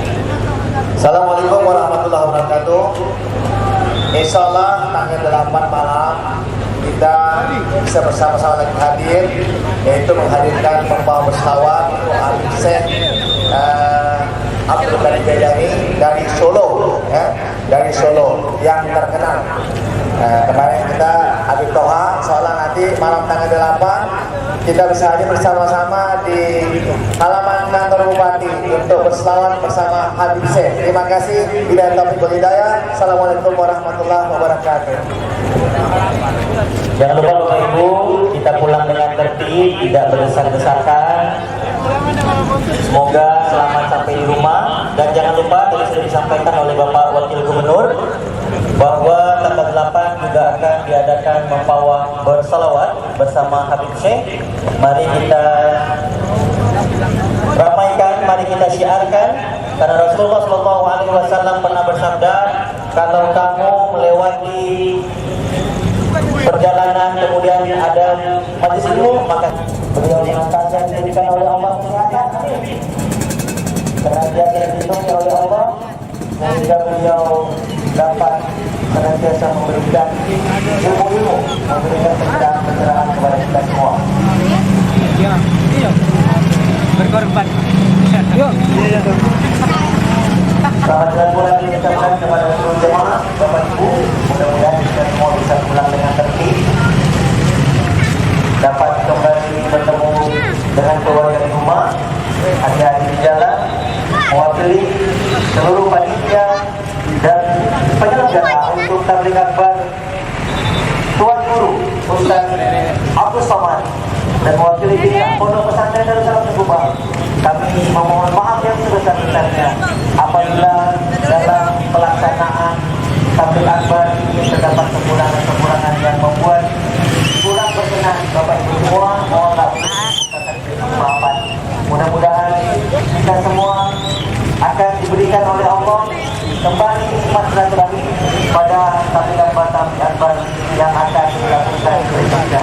Assalamualaikum warahmatullahi wabarakatuh. Insyaallah tanggal 8 malam kita bisa bersama-sama lagi hadir, yaitu menghadirkan pembawa berselawat Habib Syekh Abdul Qadir Jailani dari Solo, ya, dari Solo yang terkenal. Kemarin kita Habib Toha, insyaallah nanti malam tanggal 8 kita bisa hadir bersama-sama di halaman kantor Bupati untuk berselawat bersama Habib Syekh. Terima kasih. Bila taufiq wal hidayah. Assalamualaikum warahmatullahi wabarakatuh. Jangan lupa Bapak Ibu, kita pulang dengan tertib, tidak berdesak-desakan. Semoga selamat sampai di rumah. Dan jangan lupa tadi sudah disampaikan oleh Bapak Wakil Gubernur bahwa tanggal 8 juga akan diadakan Mempawah bersalawat bersama Habib Syekh. Mari kita ramaikan, mari kita syiarkan bersabda, kalau kamu melewati perjalanan kemudian ada majlis ilmu, maka beliau mengatakan yang diberikan oleh Allah kesehatan, karena dia dilindungi oleh Allah, sehingga beliau dapat senantiasa memberikan ilmu-ilmu, memberikan pencerahan kepada kita semua. Berkorban. Yuk. Selamat jalan pulang diucapkan kepada seluruh jemaah, Bapak Ibu. Mudah-mudahan kita semua bisa pulang dengan tertib, dapat kembali bertemu dengan keluarga di rumah, hati-hati di jalan, mewakili seluruh panitia dan penyelenggara untuk tabligh akbar Tuan Guru Ustaz Abdul Somad dan mewakili pihak Pondok Pesantren Darussalam Subang. Kami memohon maaf yang sebesar-besarnya apabila dalam pelaksanaan tabligh akbar ini terdapat kekurangan-kekurangan yang membuat kurang berkenan Bapak Ibu semua. Mohonlah maafan. Mudah-mudahan kita semua akan diberikan oleh Allah kembali nikmat silaturahmi pada tabligh akbar yang akan dilakukan berikutnya.